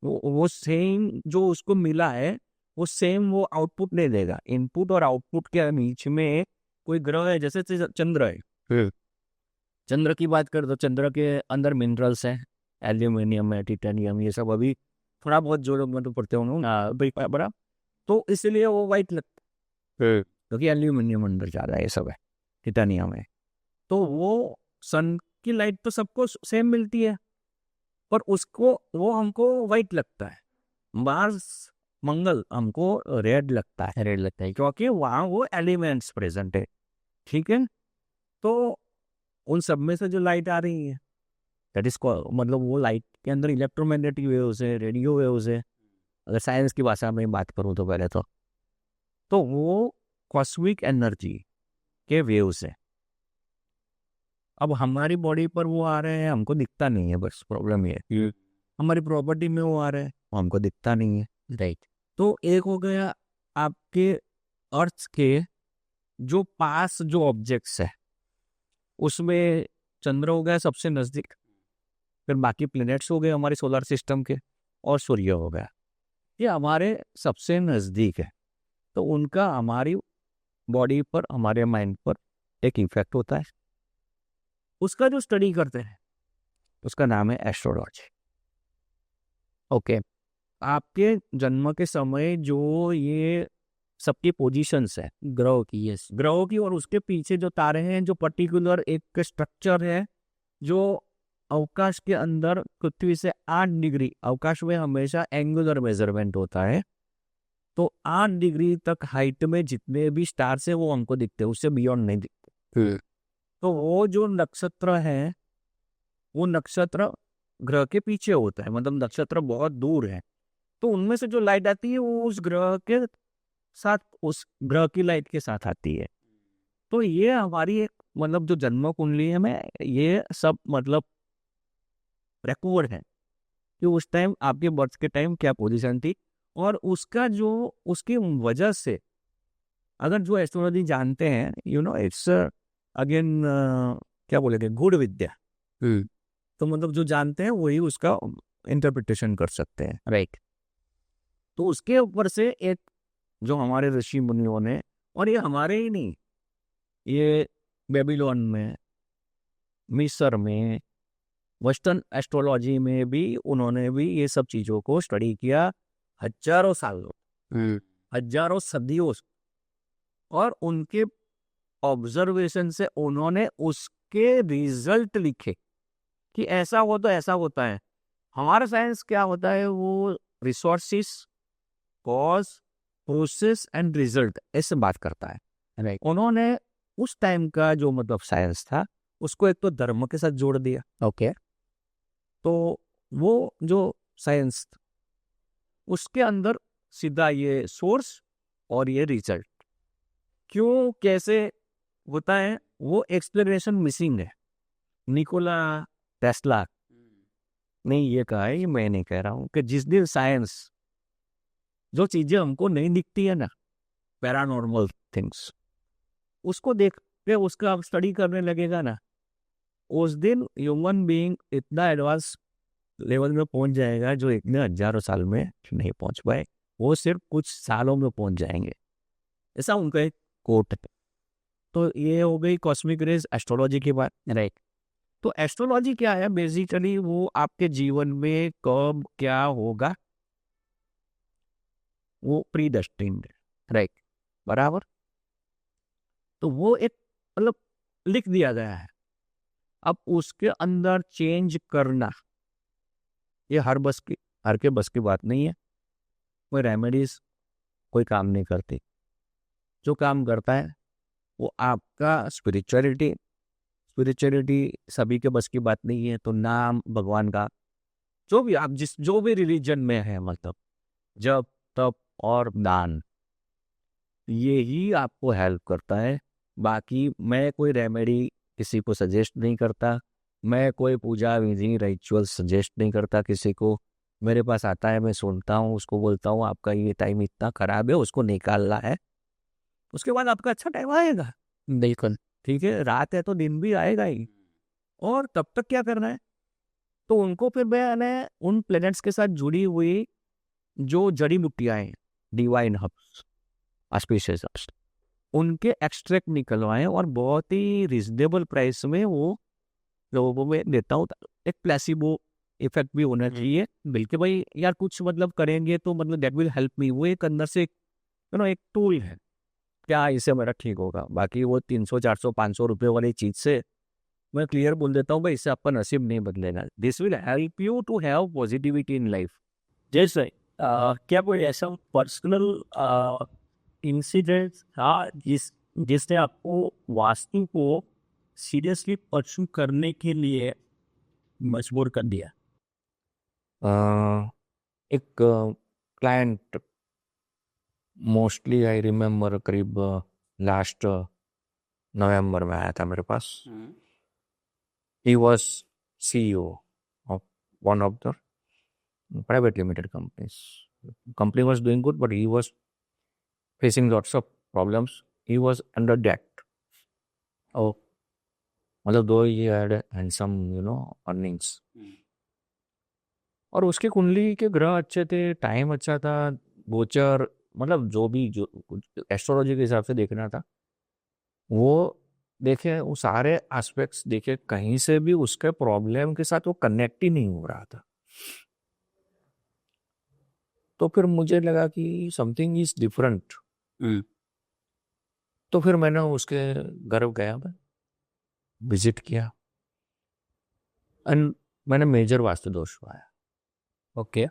वो सेम जो उसको मिला है वो सेम वो आउटपुट नहीं देगा। इनपुट और आउटपुट के बीच में कोई ग्रह है, जैसे चंद्र है, चंद्र की बात कर तो चंद्र के अंदर मिनरल्स हैं, एल्यूमिनियम है, टिटेनियम, ये सब अभी थोड़ा बहुत जो लोग मतलब पढ़ते होंगे बड़ा, तो इसलिए वो वाइट लगता है क्योंकि एल्यूमिनियम अंदर जा रहा है, ये सब है, टिटेनियम है। तो वो सन की लाइट तो सबको सेम मिलती है, पर उसको वो हमको वाइट लगता है। मार्स, मंगल हमको रेड लगता है क्योंकि वहाँ वो एलिमेंट्स प्रेजेंट है। ठीक है, तो उन सब में से जो लाइट आ रही है, दैट इज मतलब वो लाइट के अंदर इलेक्ट्रोमैग्नेटिक वेव्स है, रेडियो वेव्स है, अगर साइंस की भाषा में बात करूँ तो पहले तो वो कॉस्मिक एनर्जी के वेव्स है। अब हमारी बॉडी पर वो आ रहे हैं, हमको दिखता नहीं है, बस प्रॉब्लम ये है। हमारी प्रॉपर्टी में वो आ रहा है, हमको दिखता नहीं है। राइट। तो एक हो गया आपके अर्थ के जो पास जो ऑब्जेक्ट्स है, उसमें चंद्र हो गया सबसे नजदीक, फिर बाकी प्लैनेट्स हो गए हमारे सोलर सिस्टम के, और सूर्य हो गया, ये हमारे सबसे नजदीक है। तो उनका हमारी बॉडी पर, हमारे माइंड पर एक इफेक्ट होता है। उसका जो स्टडी करते हैं उसका नाम है एस्ट्रोलॉजी। ओके, आपके जन्म के समय जो ये सबकी पोजीशंस है ग्रह की, यस, ग्रहों की, और उसके पीछे जो तारे हैं, जो पर्टिकुलर एक स्ट्रक्चर है जो अवकाश के अंदर पृथ्वी से 8 डिग्री, अवकाश में हमेशा एंगुलर मेजरमेंट होता है, तो 8 डिग्री तक हाइट में जितने भी स्टार्स है वो हमको दिखते हैं, उससे बियॉन्ड नहीं दिखते। तो वो जो नक्षत्र है, वो नक्षत्र ग्रह के पीछे होता है, मतलब नक्षत्र बहुत दूर है, तो उनमें से जो लाइट आती है वो उस ग्रह के साथ, उस ग्रह की लाइट के साथ आती है। तो ये हमारी एक मतलब जो जन्म कुंडली है में ये सब मतलब रिकॉर्ड है कि उस टाइम आपके बर्थ के टाइम क्या पोजीशन थी, और उसका जो उसकी वजह से अगर जो एस्ट्रोलॉजी जानते हैं, इट्स अगेन क्या बोलेंगे, गुड विद्या। तो मतलब जो जानते हैं वही उसका इंटरप्रिटेशन कर सकते हैं। राइट। तो उसके ऊपर से एक जो हमारे ऋषि मुनियों ने, और ये हमारे ही नहीं, ये बेबीलोन में, मिस्र में, वेस्टर्न एस्ट्रोलॉजी में भी उन्होंने भी ये सब चीज़ों को स्टडी किया हजारों सालों, हजारों सदियों से। और उनके ऑब्जर्वेशन से उन्होंने उसके रिजल्ट लिखे कि ऐसा हो तो ऐसा होता है। हमारा साइंस क्या होता है, वो resources, cause, process and result ऐसे बात करता है। राइट। उन्होंने उस टाइम का जो मतलब साइंस था उसको एक तो धर्म के साथ जोड़ दिया। ओके। तो वो जो साइंस उसके अंदर सीधा ये सोर्स और ये रिजल्ट क्यों कैसे होता है वो एक्सप्लेनेशन मिसिंग है। निकोला टेस्ला ने ये कहा है, ये मैं नहीं कह रहा हूं, कि जिस दिन साइंस जो चीजें हमको नहीं दिखती है ना, पैरानॉर्मल थिंग्स, उसको देख के उसका आप स्टडी करने लगेगा ना, उस दिन ह्यूमन बीइंग इतना एडवांस लेवल में पहुंच जाएगा जो इतने हजारों साल में नहीं पहुंच पाए, वो सिर्फ कुछ सालों में पहुंच जाएंगे। ऐसा उनका एक कोट है। तो ये हो गई कॉस्मिक रेज एस्ट्रोलॉजी की बात। राइट। तो एस्ट्रोलॉजी क्या है, बेसिकली वो आपके जीवन में कब क्या होगा वो प्री डेस्टिन्ड है। राइट। बराबर। तो वो एक मतलब लिख दिया गया है। अब उसके अंदर चेंज करना ये हर के बस की बात नहीं है। कोई रेमेडीज कोई काम नहीं करती। जो काम करता है वो आपका स्पिरिचुअलिटी सभी के बस की बात नहीं है। तो नाम भगवान का जो भी आप जो भी रिलीजन में है, मतलब जप तप और दान, ये ही आपको हेल्प करता है। बाकी मैं कोई रेमेडी किसी को सजेस्ट नहीं करता, मैं कोई पूजा विधि रिचुअल सजेस्ट नहीं करता किसी को। मेरे पास आता है, मैं सुनता हूँ, उसको बोलता हूँ आपका ये टाइम इतना खराब है, उसको निकालना है, उसके बाद आपका अच्छा टाइम आएगा। बिल्कुल। ठीक है, रात है तो दिन भी आएगा ही। और तब तक क्या करना है, तो उनको फिर मैंने उन प्लैनेट्स के साथ जुड़ी हुई जो जड़ी बूटियां हैं, डिवाइन हर्ब्स, ऑस्पिशियस हर्ब्स, उनके एक्सट्रैक्ट निकलवाएं और बहुत ही रिजनेबल प्राइस में वो लोगों को मैं देता हूँ। एक प्लेसिबो इफेक्ट भी होना चाहिए। बिल्कुल भाई यार कुछ मतलब करेंगे तो मतलब दैट विल हेल्प मी, वो एक अंदर से एक टूल है, क्या इससे मेरा ठीक होगा। बाकी वो 300 400 500 रुपये वाली चीज से मैं क्लियर बोल देता हूँ भाई, इससे आपका नसीब नहीं बदलेगा। This will help you to have positivity in life. जैसे क्या कोई ऐसा पर्सनल इंसिडेंट था जिसने आपको वास्तु को सीरियसली परस्यू करने के लिए मजबूर कर दिया? एक क्लाइंट, मोस्टली आई रिमेम्बर, करीब लास्ट नवंबर में आया था मेरे पास। He was CEO of one of the private limited companies. Company was doing good, but he was facing lots of problems. He was under debt. Oh, मतलब दो ही had handsome, earnings. और उसकी कुंडली के ग्रह अच्छे थे, टाइम अच्छा था, गोचर, मतलब जो भी जो एस्ट्रोलॉजी के हिसाब से देखना था वो देखे, वो सारे एस्पेक्ट्स देखे, कहीं से भी उसके प्रॉब्लम के साथ वो कनेक्ट ही नहीं हो रहा था। तो फिर मुझे लगा कि समथिंग इज डिफरेंट। तो फिर मैंने उसके घर गया, मैं विजिट किया एंड मैंने मेजर वास्तु दोष पाया। ओके।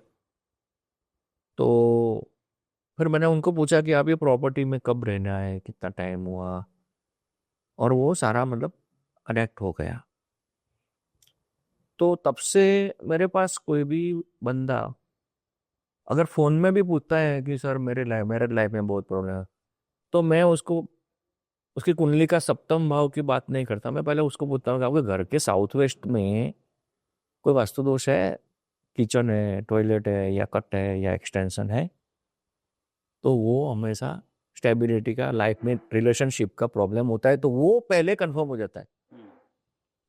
तो फिर मैंने उनको पूछा कि आप ये प्रॉपर्टी में कब रहना है, कितना टाइम हुआ, और वो सारा मतलब कनेक्ट हो गया। तो तब से मेरे पास कोई भी बंदा अगर फोन में भी पूछता है कि सर मेरे लाइफ में बहुत प्रॉब्लम है, तो मैं उसको उसकी कुंडली का सप्तम भाव की बात नहीं करता। मैं पहले उसको पूछता हूँ कि आपके घर के साउथ वेस्ट में कोई वास्तु दोष है, किचन है, टॉयलेट है, या कट है, या एक्सटेंशन है। तो वो हमेशा स्टेबिलिटी का, लाइफ में रिलेशनशिप का प्रॉब्लम होता है, तो वो पहले कंफर्म हो जाता है।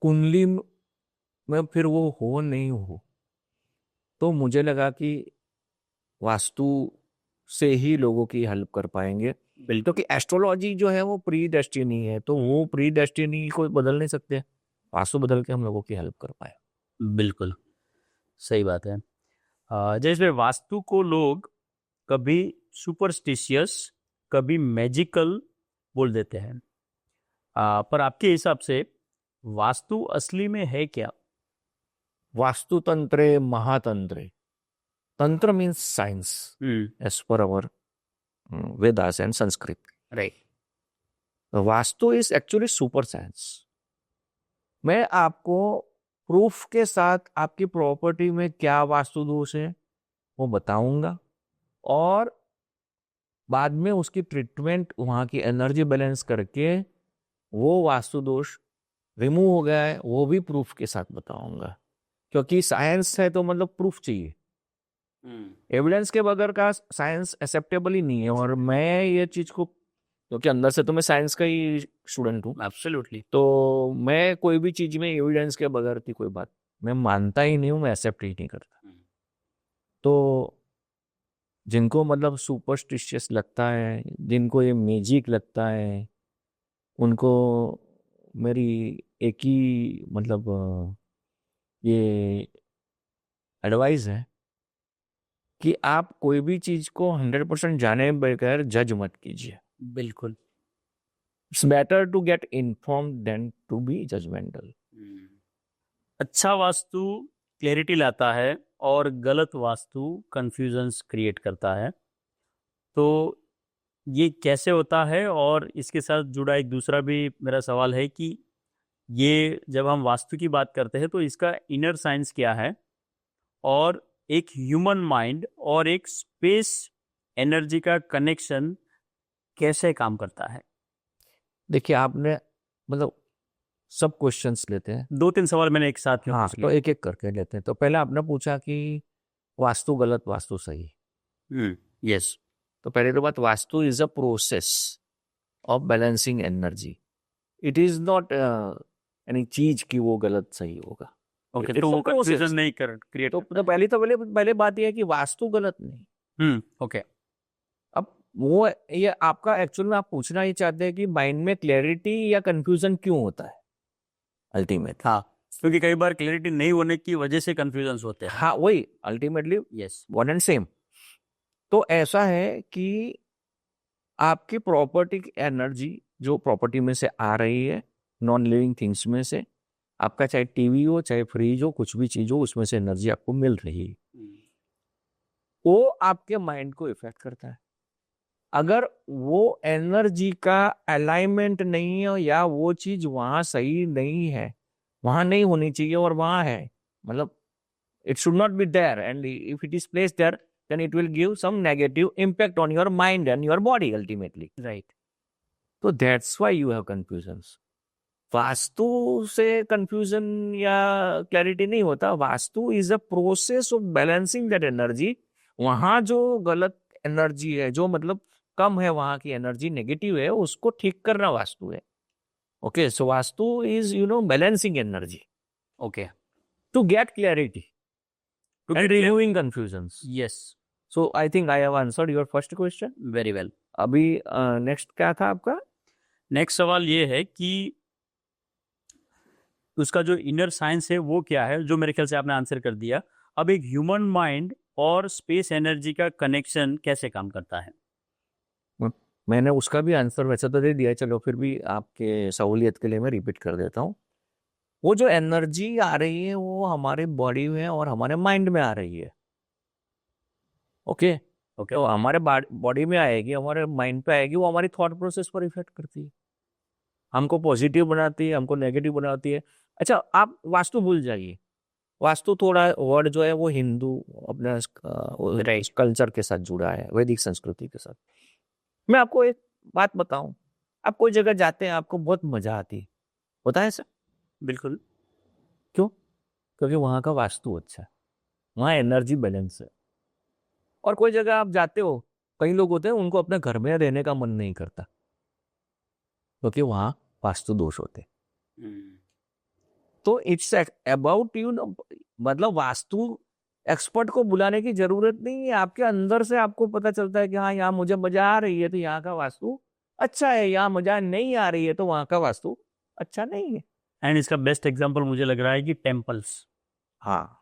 कुंडली में फिर वो हो नहीं हो, तो मुझे लगा कि वास्तु से ही लोगों की हेल्प कर पाएंगे। क्योंकि एस्ट्रोलॉजी जो है वो प्री डेस्टिनी है, तो वो प्री डेस्टिनी को बदल नहीं सकते, वास्तु बदल के हम लोगों की हेल्प कर पाए। बिल्कुल सही बात है। जैसे वास्तु को लोग कभी सुपरस्टिशियस, कभी मैजिकल बोल देते हैं। पर आपके हिसाब से वास्तु असली में है क्या? वास्तुतंत्रे महातंत्रे, tantra means science as per our Vedas and Sanskrit. Right. Vastu is actually super science. मैं आपको प्रूफ के साथ आपकी प्रॉपर्टी में क्या वास्तु दोष है वो बताऊंगा, और बाद में उसकी ट्रीटमेंट, वहां की एनर्जी बैलेंस करके वो वास्तु दोष रिमूव हो गया है वो भी प्रूफ के साथ बताऊंगा। क्योंकि साइंस है तो मतलब प्रूफ चाहिए। एविडेंस के बगैर का साइंस एक्सेप्टेबल ही नहीं है। और मैं ये चीज को, क्योंकि अंदर से तो मैं साइंस का ही स्टूडेंट हूँ, एब्सोल्युटली। तो मैं कोई भी चीज में एविडेंस के बगैर की कोई बात मैं मानता ही नहीं हूँ, मैं एक्सेप्ट ही नहीं करता। तो जिनको मतलब सुपरस्टिशियस लगता है, जिनको ये मैजिक लगता है, उनको मेरी एक ही मतलब ये एडवाइस है कि आप कोई भी चीज को 100% जाने बगैर जज मत कीजिए। बिल्कुल। It's better to get informed than to be judgemental. अच्छा वास्तु क्लैरिटी लाता है और गलत वास्तु कंफ्यूजन्स क्रिएट करता है। तो ये कैसे होता है? और इसके साथ जुड़ा एक दूसरा भी मेरा सवाल है कि ये जब हम वास्तु की बात करते हैं तो इसका इनर साइंस क्या है, और एक ह्यूमन माइंड और एक स्पेस एनर्जी का कनेक्शन कैसे काम करता है? देखिए, आपने मतलब सब क्वेश्चंस लेते हैं। 2-3 सवाल मैंने एक साथ में हाँ, पूछ तो लिए। एक एक करके लेते हैं। तो पहले आपने पूछा कि वास्तु गलत वास्तु सही। यस। तो पहले तो बात, vastu is a process of balancing energy. It is not यानी चीज की वो गलत सही होगा। ओके, It's तो a वो process. कंफ्यूजन नहीं कर क्रिएट तो करता है। पहले बात यह है कि वास्तु गलत नहीं। ओके। अब वो ये आपका एक्चुअल में आप पूछना ही चाहते हैं कि माइंड में क्लैरिटी या कंफ्यूजन क्यों होता है अल्टीमेट। हाँ, क्योंकि कई बार क्लैरिटी नहीं होने की वजह से कंफ्यूजन होते हैं। हाँ, वही ultimately yes. One and same. तो ऐसा है कि आपकी प्रॉपर्टी की एनर्जी जो प्रॉपर्टी में से आ रही है, नॉन लिविंग थिंग्स में से, आपका चाहे टीवी हो, चाहे फ्रिज हो, कुछ भी चीज हो, उसमें से एनर्जी आपको मिल रही है, वो आपके माइंड को इफेक्ट करता है। अगर वो एनर्जी का अलाइनमेंट नहीं है या वो चीज वहां सही नहीं है, वहां नहीं होनी चाहिए और वहां है, मतलब it should not be there, and if it is placed there, then it will give some negative impact on your mind and your body ultimately. Right. So that's why you have confusions. Vastu से confusion या clarity नहीं होता। Vastu is a process of balancing that energy. वहां जो गलत energy है, जो मतलब कम है, वहां की एनर्जी नेगेटिव है, उसको ठीक करना वास्तु है। Okay, so vastu is balancing energy okay. To get clarity and removing confusions. Yes. So I think I have answered your first question. Very well. अभी नेक्स्ट क्या था आपका? नेक्स्ट सवाल ये है कि उसका जो इनर साइंस है वो क्या है, जो मेरे ख्याल से आपने आंसर कर दिया। अब एक ह्यूमन माइंड और स्पेस एनर्जी का कनेक्शन कैसे काम करता है? मैंने उसका भी आंसर वैसे तो दे दिया है, चलो फिर भी आपके सहूलियत के लिए मैं रिपीट कर देता हूँ। वो जो एनर्जी आ रही है वो हमारे बॉडी में और हमारे माइंड में आ रही है। Okay, okay. तो हमारे बॉडी में आएगी, हमारे माइंड पे आएगी, वो हमारी थॉट प्रोसेस पर इफेक्ट करती है, हमको पॉजिटिव बनाती है, हमको नेगेटिव बनाती है। अच्छा, आप वास्तु भूल जाइए। वास्तु थोड़ा वर्ड जो है वो हिंदू अपना कल्चर के साथ जुड़ा है, वैदिक संस्कृति के साथ। मैं आपको एक बात बताऊं, आप कोई जगह जाते हैं, आपको बहुत मजा आती है, होता है सर? बिल्कुल। क्यों? क्योंकि वहां का वास्तु अच्छा है, वहां एनर्जी बैलेंस है। और कोई जगह आप जाते हो, कई लोग होते हैं उनको अपने घर में रहने का मन नहीं करता, क्योंकि वहां वास्तु दोष होते हैं। तो इट्स अबाउट मतलब वास्तु एक्सपर्ट को बुलाने की जरूरत नहीं है। आपके अंदर से आपको पता चलता है कि हाँ, यहाँ मुझे मजा आ रही है तो यहाँ का वास्तु अच्छा है, यहाँ मजा नहीं आ रही है तो वहां का वास्तु अच्छा नहीं है। एंड इसका बेस्ट एग्जांपल मुझे लग रहा है कि टेम्पल्स। हाँ,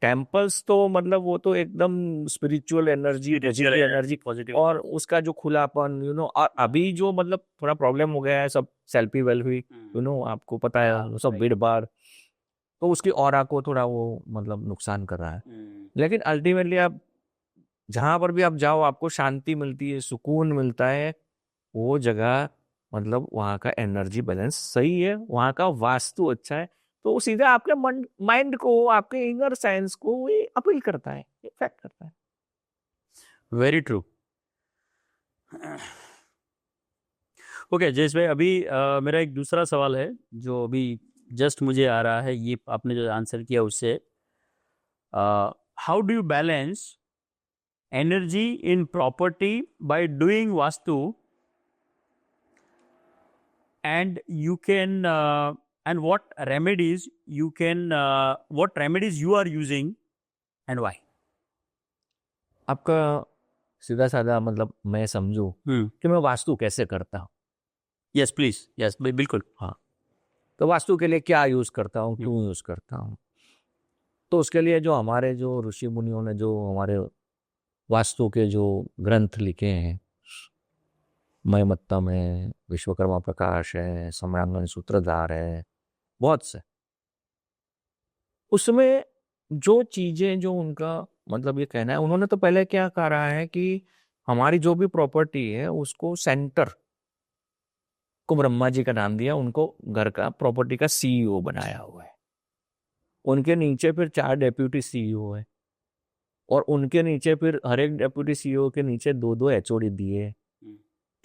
टेम्पल्स तो मतलब वो तो एकदम spiritual energy, positive energy, positive और उसका जो खुलापन, और अभी जो मतलब थोड़ा प्रॉब्लम हो गया है, सब सेल्फी वेल्फी, आपको पता है, वो सब भीड़ भाड़, तो उसकी ऑरा को थोड़ा वो मतलब नुकसान कर रहा है। लेकिन अल्टीमेटली आप जहां पर भी आप जाओ, आपको शांति मिलती है, सुकून मिलता है, वो जगह मतलब वहाँ का एनर्जी बैलेंस सही है, वहाँ का वास्तु अच्छा है, तो सीधा आपके माइंड को, आपके इनर साइंस को ये अपील करता है, इफेक्ट करता है। Very true. ओके जयेश भाई, अभी मेरा एक दूसरा सवाल है जो अभी जस्ट मुझे आ रहा है, ये आपने जो आंसर किया उससे, how do you balance energy in property by doing vastu, and you can and what remedies you are using and why? आपका सीधा साधा मतलब मैं समझूं कि मैं वास्तु कैसे करता हूँ। यस प्लीज, यस बिल्कुल। हाँ, तो वास्तु के लिए क्या यूज करता हूँ, क्यों यूज करता हूँ, तो उसके लिए जो हमारे जो ऋषि मुनियों ने जो हमारे वास्तु के जो ग्रंथ लिखे हैं, मयमत्तम है, विश्वकर्मा प्रकाश है, सम्रांगण सूत्रधार है, बहुत से, उसमें जो चीजें जो उनका मतलब ये कहना है, उन्होंने तो पहले क्या कहा है कि हमारी जो भी प्रॉपर्टी है उसको सेंटर को ब्रह्मा जी का नाम दिया, उनको घर का प्रॉपर्टी का सीईओ बनाया हुआ है, उनके नीचे फिर 4 डेप्यूटी सीईओ है, और उनके नीचे फिर हर एक डेप्यूटी सीईओ के नीचे 2-2 एचओडी दिए,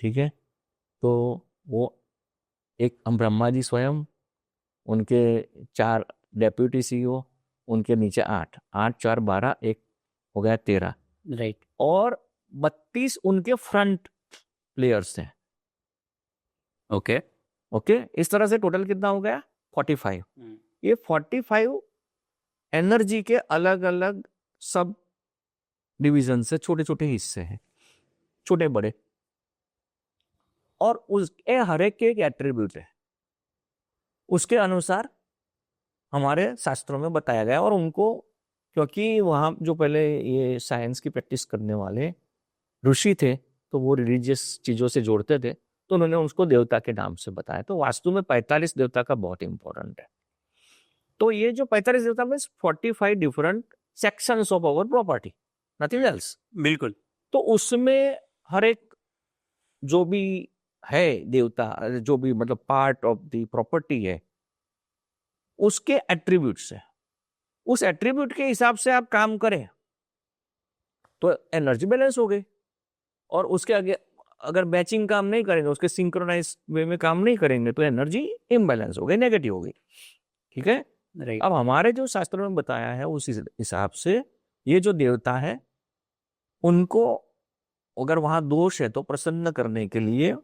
ठीक है। तो वो एक हम ब्रह्मा जी स्वयं, उनके 4 डेप्यूटी सीईओ, उनके नीचे 8, 8 4 12, एक हो गया 13, राइट। और 32 उनके फ्रंट प्लेयर्स हैं। ओके ओके, इस तरह से टोटल कितना हो गया 45। ये 45 एनर्जी के अलग अलग सब डिवीजन से छोटे छोटे हिस्से हैं, छोटे बड़े, और उसके हर एक के एक एट्रीब्यूट है, उसके अनुसार हमारे शास्त्रों में बताया गया। और उनको, क्योंकि वहाँ जो पहले ये साइंस की प्रैक्टिस करने वाले ऋषि थे, तो वो रिलीजियस चीजों से जोड़ते थे, तो उन्होंने उसको देवता के नाम से बताया। तो वास्तु में 45 देवता का बहुत इंपॉर्टेंट है। तो ये जो 45 देवता में 45 different sections of our property, nothing else. बिल्कुल। तो उसमें हर एक जो भी है देवता, जो भी मतलब पार्ट ऑफ द प्रॉपर्टी है, उसके एट्रीब्यूट्स है, उस एट्रीब्यूट के हिसाब से आप काम करें तो एनर्जी बैलेंस हो गई। और उसके आगे अगर मैचिंग काम नहीं करेंगे, उसके सिंक्रोनाइज वे में काम नहीं करेंगे, तो एनर्जी इम्बैलेंस हो गई, नेगेटिव हो गई, ठीक है। राइट। अब हमारे जो शास्त्रों में बताया है उस हिसाब से ये जो देवता है, उनको अगर वहां दोष है तो प्रसन्न करने के लिए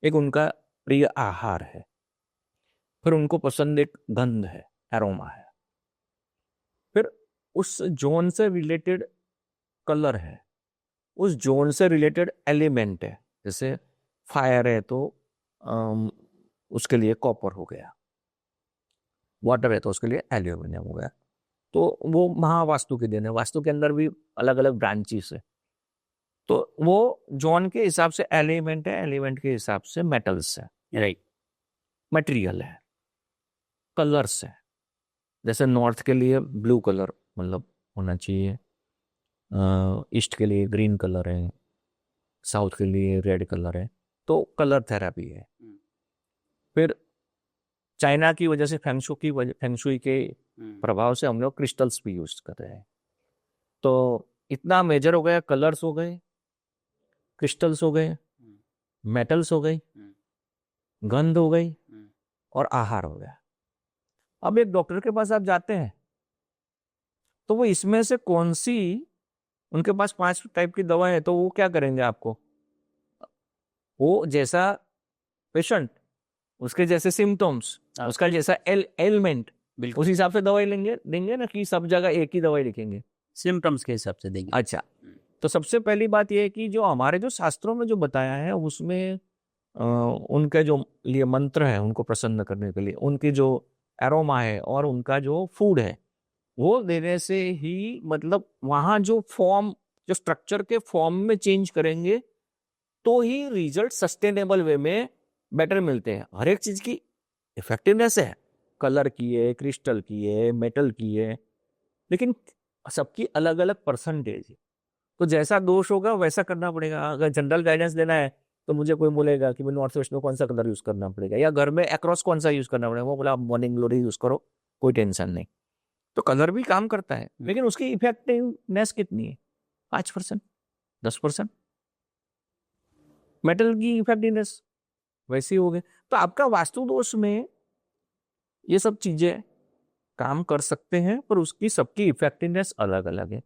एक उनका प्रिय आहार है, फिर उनको पसंद एक गंध है, एरोमा है, फिर उस जोन से रिलेटेड कलर है, उस जोन से रिलेटेड एलिमेंट है। जैसे फायर है तो उसके लिए कॉपर हो गया, वाटर है तो उसके लिए एल्यूमिनियम हो गया। तो वो महावास्तु के दिन है, वास्तु के अंदर भी अलग अलग ब्रांचेस है, तो वो जोन के हिसाब से एलिमेंट है, एलिमेंट के हिसाब से मेटल्स है, राइट। मटेरियल है, कलर्स है। जैसे नॉर्थ के लिए ब्लू कलर मतलब होना चाहिए, ईस्ट के लिए ग्रीन कलर है, साउथ के लिए रेड कलर है, तो कलर थेरेपी है। फिर चाइना की वजह से फेंगशुई के प्रभाव से हम लोग क्रिस्टल्स भी यूज कर रहे हैं। तो इतना मेजर हो गया, कलर्स हो गए, क्रिस्टल्स हो गए, मेटल्स हो गई, गंध हो गई, और आहार हो गया। अब एक डॉक्टर के पास आप जाते हैं तो वो इसमें से कौन सी, उनके पास 5 टाइप की दवा है, तो वो क्या करेंगे आपको, वो जैसा पेशेंट, उसके जैसे सिम्टम्स, उसका जैसा एलिमेंट, उस हिसाब से दवाई देंगे ना, कि सब जगह एक ही दवाई लिखेंगे, सिम्टम्स के हिसाब से देंगे। अच्छा, तो सबसे पहली बात यह है कि जो हमारे जो शास्त्रों में जो बताया है उसमें उनके जो लिए मंत्र है, उनको प्रसन्न करने के लिए, उनकी जो एरोमा है और उनका जो फूड है, वो देने से ही मतलब वहाँ जो फॉर्म, जो स्ट्रक्चर के फॉर्म में चेंज करेंगे तो ही रिजल्ट सस्टेनेबल वे में बेटर मिलते हैं। हर एक चीज की इफेक्टिवनेस है, कलर की है, क्रिस्टल की है, मेटल की है, लेकिन सबकी अलग अलग परसेंटेज है। तो जैसा दोष होगा वैसा करना पड़ेगा। अगर जनरल गाइडेंस देना है तो मुझे कोई बोलेगा कि नॉर्थ वेस्ट में कौन सा कलर यूज करना पड़ेगा, या घर में अक्रॉस कौन सा यूज करना पड़ेगा, वो बोला मॉर्निंग ग्लोरी यूज करो, कोई टेंशन नहीं। तो कलर भी काम करता है, लेकिन उसकी इफेक्टिवनेस कितनी है? 5%, 10%। मेटल की इफेक्टिवनेस वैसी हो गई। तो आपका वास्तु दोष में ये सब चीजें काम कर सकते हैं, पर उसकी सबकी इफेक्टिवनेस अलग अलग है।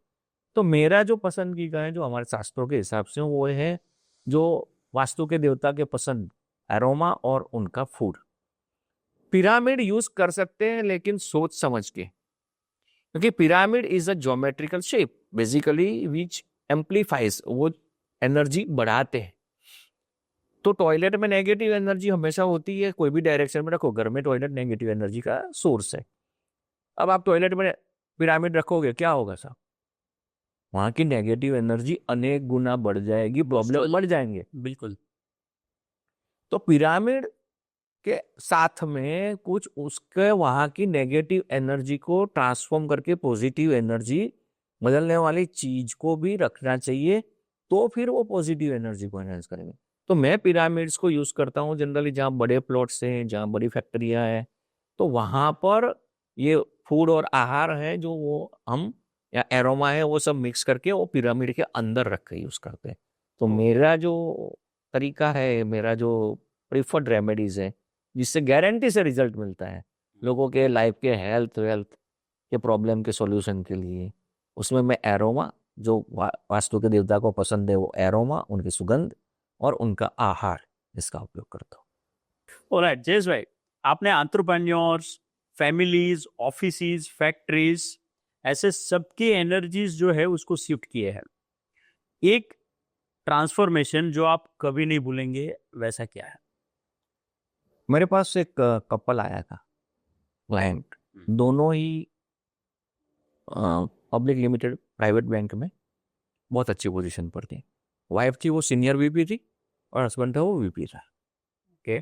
तो मेरा जो पसंद का है, जो हमारे शास्त्रों के हिसाब से, वो है जो वास्तु के देवता के पसंद, एरोमा और उनका फूड। पिरामिड यूज कर सकते हैं लेकिन सोच समझ के, क्योंकि pyramid is a geometrical shape basically which amplifies, वो एनर्जी बढ़ाते हैं। तो टॉयलेट में नेगेटिव एनर्जी हमेशा होती है, कोई भी डायरेक्शन में रखो, घर में टॉयलेट नेगेटिव एनर्जी का सोर्स है। अब आप टॉयलेट में पिरामिड रखोगे, क्या होगा साहब? वहां की नेगेटिव एनर्जी अनेक गुना बढ़ जाएगी, प्रॉब्लम बढ़ जाएंगे। बिल्कुल। तो पिरामिड के साथ में कुछ उसके वहां की नेगेटिव एनर्जी को ट्रांसफॉर्म करके पॉजिटिव एनर्जी बदलने वाली चीज को भी रखना चाहिए, तो फिर वो पॉजिटिव एनर्जी को एनहांस करेंगे। तो मैं पिरामिड्स को यूज करता हूँ जनरली जहाँ बड़े प्लॉट्स हैं, जहाँ बड़ी फैक्ट्रियां हैं, तो वहां पर ये फूड और आहार है जो वो हम, या एरोमा है, वो सब मिक्स करके वो पिरामिड के अंदर रख के यूज करते हैं। तो मेरा जो तरीका है, मेरा जो प्रिफर्ड रेमेडीज है, जिससे गारंटी से रिजल्ट मिलता है लोगों के लाइफ के हेल्थ वेल्थ के प्रॉब्लम के सॉल्यूशन के लिए, उसमें मैं एरोमा, जो वास्तु के देवता को पसंद है, वो एरोमा, उनकी सुगंध और उनका आहार, इसका उपयोग करता हूँ। ऑलराइट जयेश भाई, आपने एंटरप्रेन्योर्स, फैमिलीज, ऑफिसेज, फैक्ट्रीज, ऐसे सबकी एनर्जीज जो है उसको शिफ्ट किए हैं। एक ट्रांसफॉर्मेशन जो आप कभी नहीं भूलेंगे, वैसा क्या है? मेरे पास एक कपल आया था, क्लाइंट, दोनों ही पब्लिक लिमिटेड प्राइवेट बैंक में बहुत अच्छी पोजीशन पर थी। वाइफ थी वो सीनियर वीपी थी, और हस्बैंड था वो वीपी था। ओके।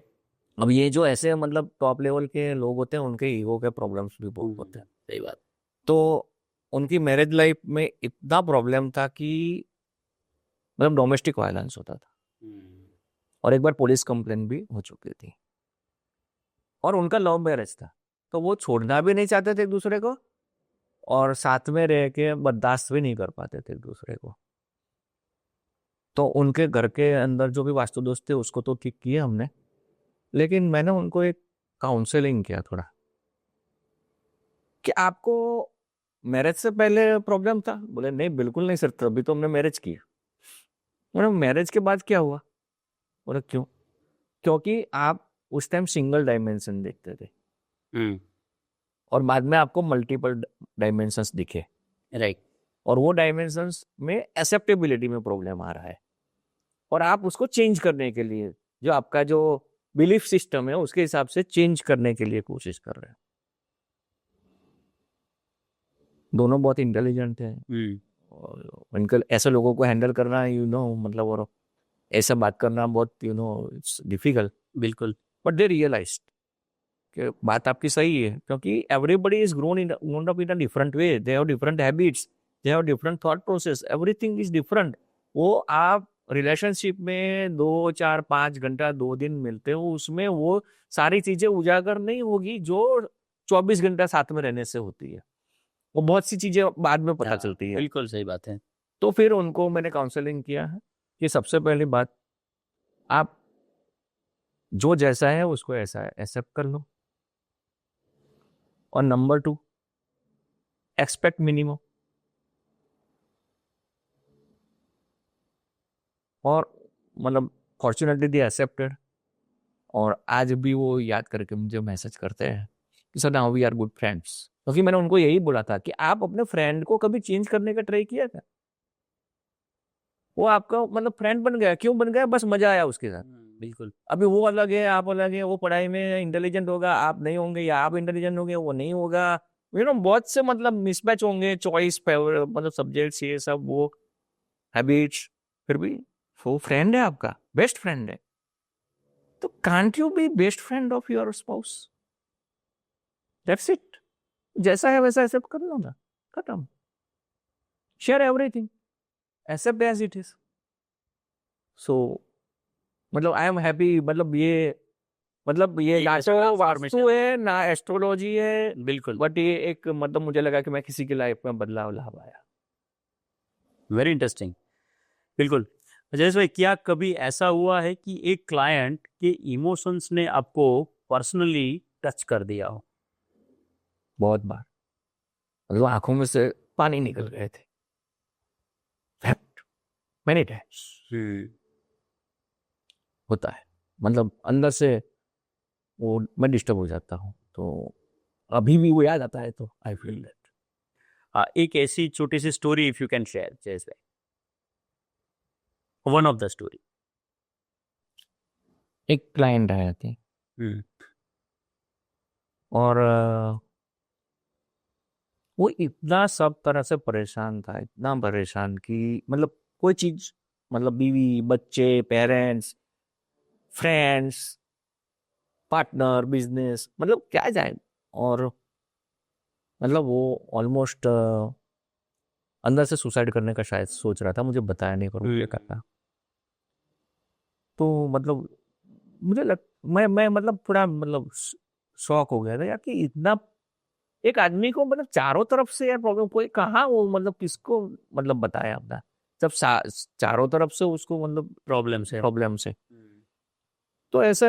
अब ये जो ऐसे मतलब टॉप लेवल के लोग होते हैं, उनके ईगो के प्रॉब्लम्स भी बहुत होते हैं। सही बात। तो उनकी मैरिज लाइफ में इतना प्रॉब्लम था कि मतलब डोमेस्टिक वायलेंस होता था, और एक बार पुलिस कंप्लेन भी हो चुकी थी, और उनका लव मैरिज था। तो वो छोड़ना भी नहीं चाहते थे एक दूसरे को, और साथ में रह के बर्दाश्त भी नहीं कर पाते थे एक दूसरे को। तो उनके घर के अंदर जो भी वास्तु दोष थे उसको तो ठीक किए हमने, लेकिन मैंने उनको एक काउंसलिंग किया थोड़ा, कि आपको मैरिज से पहले प्रॉब्लम था? बोले नहीं, बिल्कुल नहीं सर, तभी तो हमने मैरिज की। बोले मैरिज के बाद क्या हुआ? बोले क्यों? क्योंकि आप उस टाइम सिंगल डायमेंशन देखते थे, और बाद में आपको मल्टीपल डायमेंशंस दिखे, राइट। और वो डायमेंशंस में एक्सेप्टेबिलिटी में प्रॉब्लम आ रहा है, और आप उसको चेंज करने के लिए, जो आपका जो बिलीफ सिस्टम है उसके हिसाब से चेंज करने के लिए कोशिश कर रहे हैं। दोनों बहुत इंटेलिजेंट हैं, और उनके ऐसे लोगों को हैंडल करना, मतलब, और ऐसा बात करना बहुत, इट्स डिफिकल्ट। बिल्कुल। बट दे रियलाइज कि बात आपकी सही है, क्योंकि everybody is grown up in a different way, they have different habits, they have different thought process, everything is different. वो आप रिलेशनशिप में 2 4 5 घंटा 2 दिन मिलते हो, उसमें वो सारी चीजें उजागर नहीं होगी जो 24 घंटा साथ में रहने से होती है। वो बहुत सी चीजें बाद में पता चलती है। बिल्कुल सही बात है। तो फिर उनको मैंने काउंसलिंग किया है कि सबसे पहली बात, आप जो जैसा है उसको ऐसा एक्सेप्ट कर लो, और नंबर 2, एक्सपेक्ट मिनिमम। और मतलब फॉर्चुनेटली दे एक्सेप्टेड, और आज भी वो याद करके मुझे मैसेज करते हैं कि sir now we are good friends. क्योंकि मैंने उनको यही बोला था कि आप अपने फ्रेंड को कभी चेंज करने का ट्राई किया था? वो आपका मतलब फ्रेंड बन गया, क्यों बन गया? बस मजा आया उसके साथ। बिल्कुल। अभी वो अलग है, आप अलग है, वो पढ़ाई में इंटेलिजेंट होगा, आप नहीं होंगे, या आप इंटेलिजेंट होंगे, वो नहीं होगा, बहुत से मतलब मिसमैच होंगे, चॉइस मतलब सब्जेक्ट्स ये सब, वो हैबिट्स, फिर भी वो फ्रेंड है आपका, बेस्ट फ्रेंड है, तो can't you be best friend of your spouse? That's it, जैसा है वैसा एक्सेप्ट कर लो ना, खत्म। Share everything, accept as it is. So मतलब आई एम हैप्पी, मतलब ये ना तो वास्तु है ना एस्ट्रोलॉजी है, बिल्कुल, बट ये एक मतलब मुझे लगा कि मैं किसी की लाइफ में बदलाव ला पाया। Very interesting. बिल्कुल। जयेश भाई, क्या कभी ऐसा हुआ है कि एक क्लाइंट के इमोशंस ने आपको पर्सनली टच कर दिया हो? बहुत बार मतलब आंखों में से पानी निकल गए थे, मैनी टाइम्स होता है, मतलब अंदर से वो मैं डिस्टर्ब हो जाता हूँ, तो अभी भी वो याद आता है तो आई फील दैट। एक ऐसी छोटी सी story if you can share Jayesh भाई, वन ऑफ द स्टोरी। एक क्लाइंट आया थी और वो इतना सब तरह से परेशान था, इतना परेशान कि मतलब कोई चीज, मतलब बीवी बच्चे पेरेंट्स फ्रेंड्स पार्टनर बिजनेस, मतलब क्या जाए, और मतलब वो ऑलमोस्ट अंदर से सुसाइड करने का शायद सोच रहा था, मुझे बताया नहीं, पर वो क्या करता। तो मतलब मुझे मैं मतलब थोड़ा मतलब शॉक हो गया था यार, कि इतना एक आदमी को मतलब चारों तरफ से यार प्रॉब्लम, कोई कहाँ वो मतलब किसको मतलब बताया अपना, जब चारों तरफ से उसको मतलब प्रॉब्लम से। तो ऐसा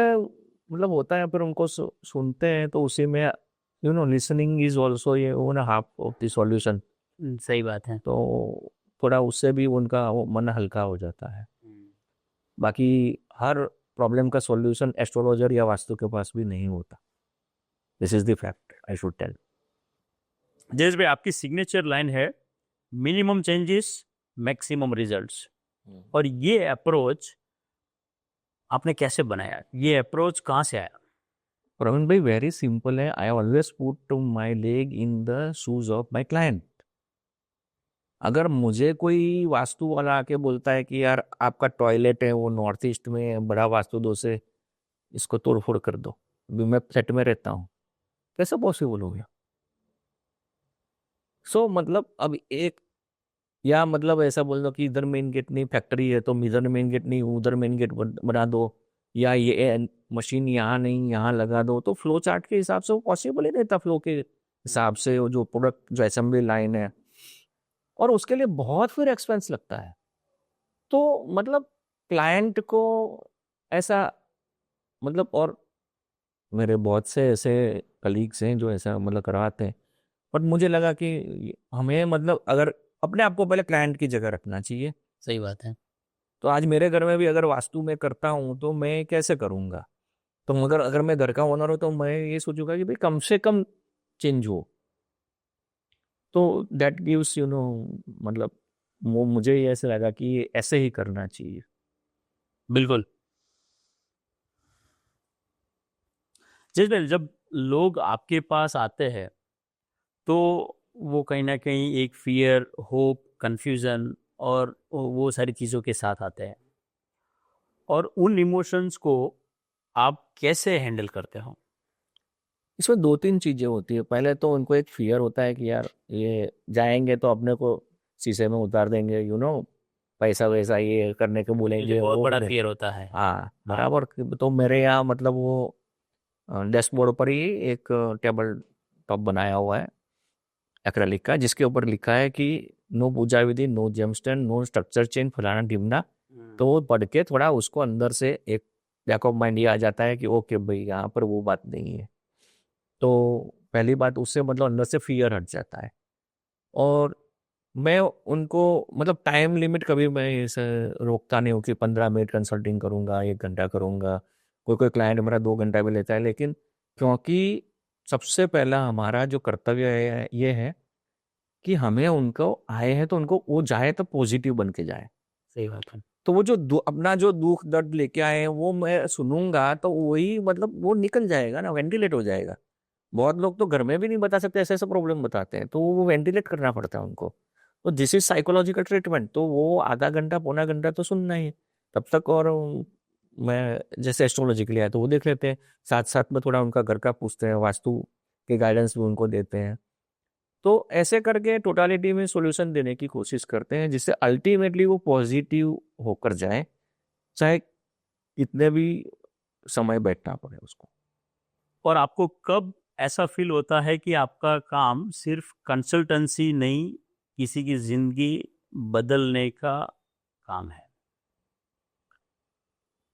मतलब होता है, फिर उनको सुनते हैं तो उसी में लिसनिंग इज ऑल्सो ये one half of the solution. सही बात है। तो थोड़ा उससे भी उनका वो मन हल्का हो जाता है। बाकी हर प्रॉब्लम का सॉल्यूशन एस्ट्रोलॉजर या वास्तु के पास भी नहीं होता, this is the fact I should tell. Jayesh भाई, आपकी सिग्नेचर लाइन है मिनिमम चेंजेस मैक्सिमम रिजल्ट्स, और ये अप्रोच आपने कैसे बनाया? ये अप्रोच कहाँ से आया? प्रवीण भाई वेरी सिंपल है, I always put my leg in the shoes of my client. अगर मुझे कोई वास्तु वाला आके बोलता है कि यार आपका टॉयलेट है वो नॉर्थ ईस्ट में है, बड़ा वास्तु दोष है, इसको तोड़ फोड़ कर दो, अभी मैं फ्लैट में रहता हूँ, कैसे पॉसिबल हो गया? सो मतलब अब एक, या मतलब ऐसा बोल दो कि इधर मेन गेट नहीं, फैक्ट्री है तो इधर मेन गेट नहीं उधर मेन गेट बना दो, या ये मशीन यहाँ नहीं यहाँ लगा दो, तो फ्लो चार्ट के हिसाब से वो पॉसिबल ही रहता, फ्लो के हिसाब से वो जो प्रोडक्ट जो असेंबली लाइन है, और उसके लिए बहुत फिर एक्सपेंस लगता है। तो मतलब क्लाइंट को ऐसा मतलब, और मेरे बहुत से ऐसे कलीग्स हैं जो ऐसा मतलब करवाते हैं, बट मुझे लगा कि हमें मतलब अगर अपने आप को पहले क्लाइंट की जगह रखना चाहिए। सही बात है। तो आज मेरे घर में भी अगर वास्तु में करता हूँ तो मैं कैसे करूँगा, तो मगर अगर मैं घर का ओनर हूँ तो मैं ये सोचूंगा कि भाई कम से कम चेंज हो, तो दैट गिव्स मतलब वो मुझे ये ऐसे लगा कि ये ऐसे ही करना चाहिए। बिल्कुल। जयेश भाई, जब लोग आपके पास आते हैं तो वो कहीं ना कहीं एक फियर, होप, कंफ्यूजन और वो सारी चीज़ों के साथ आते हैं, और उन इमोशंस को आप कैसे हैंडल करते हो? इसमें दो तीन चीजें होती है, पहले तो उनको एक फियर होता है कि यार ये जाएंगे तो अपने को शीशे में उतार देंगे, पैसा वैसा ये करने को बोलेंगे बहुत वो बड़ा करे। फियर होता है। हाँ बराबर। तो मेरे यहाँ मतलब वो डैशबोर्ड पर ही एक टेबल टॉप बनाया हुआ है एक्रेलिक का, जिसके ऊपर लिखा है कि नो पूजा विधि, no gemstone, no structure change, फलाना ढिमना। तो वो पढ़ के थोड़ा उसको अंदर से एक बैक ऑफ माइंड ये आ जाता है कि ओके भाई यहाँ पर वो बात नहीं है। तो पहली बात उससे मतलब अंदर से फियर हट जाता है। और मैं उनको मतलब टाइम लिमिट कभी मैं इसे रोकता नहीं हूँ कि 15 मिनट कंसल्टिंग करूँगा 1 घंटा करूँगा, कोई कोई क्लाइंट मेरा 2 घंटा भी लेता है, लेकिन क्योंकि सबसे पहला हमारा जो कर्तव्य है ये है कि हमें उनको आए हैं तो उनको वो जाए तो पॉजिटिव बन के जाए। सही बात है। तो वो जो अपना जो दुख दर्द लेके आए हैं वो मैं सुनूंगा तो वही मतलब वो निकल जाएगा ना, वेंटिलेट हो जाएगा। बहुत लोग तो घर में भी नहीं बता सकते, ऐसे ऐसे प्रॉब्लम बताते हैं, तो वो वेंटिलेट करना पड़ता है उनको। तो दिस इज साइकोलॉजिकल ट्रीटमेंट, तो वो आधा घंटा पौना घंटा तो सुनना ही है तब तक। और मैं जैसे एस्ट्रोलॉजी के लिए आया तो वो देख लेते हैं, साथ साथ में थोड़ा उनका घर का पूछते हैं, वास्तु के गाइडेंस भी उनको देते हैं। तो ऐसे करके टोटालिटी में सॉल्यूशन देने की कोशिश करते हैं, जिससे अल्टीमेटली वो पॉजिटिव होकर जाए, चाहे कितने भी समय बैठना पड़े उसको। और आपको कब ऐसा फील होता है कि आपका काम सिर्फ कंसल्टेंसी नहीं, किसी की जिंदगी बदलने का काम है?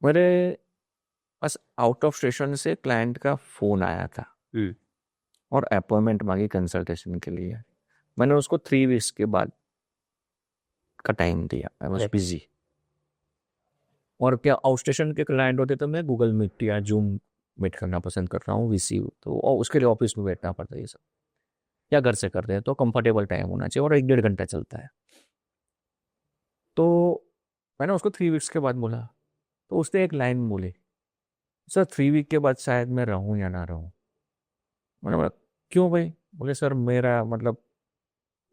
मेरे पास आउट ऑफ स्टेशन से क्लाइंट का फोन आया था और अपॉइंटमेंट मांगी कंसल्टेशन के लिए। मैंने उसको 3 वीक्स के बाद का टाइम दिया, आई वॉज बिजी। और क्या आउट स्टेशन के क्लाइंट होते तो मैं गूगल मीट या जूम मीट करना पसंद करता हूँ, वीसी, तो और उसके लिए ऑफिस में बैठना पड़ता है ये सब, या घर से करते हैं तो कंफर्टेबल टाइम होना चाहिए और 1 डेढ़ घंटा चलता है। तो मैंने उसको 3 वीक्स के बाद बोला, तो उसने एक लाइन बोली, सर 3 वीक के बाद शायद मैं रहूँ या ना रहूँ। मैंने बोला क्यों भाई? बोले सर मेरा मतलब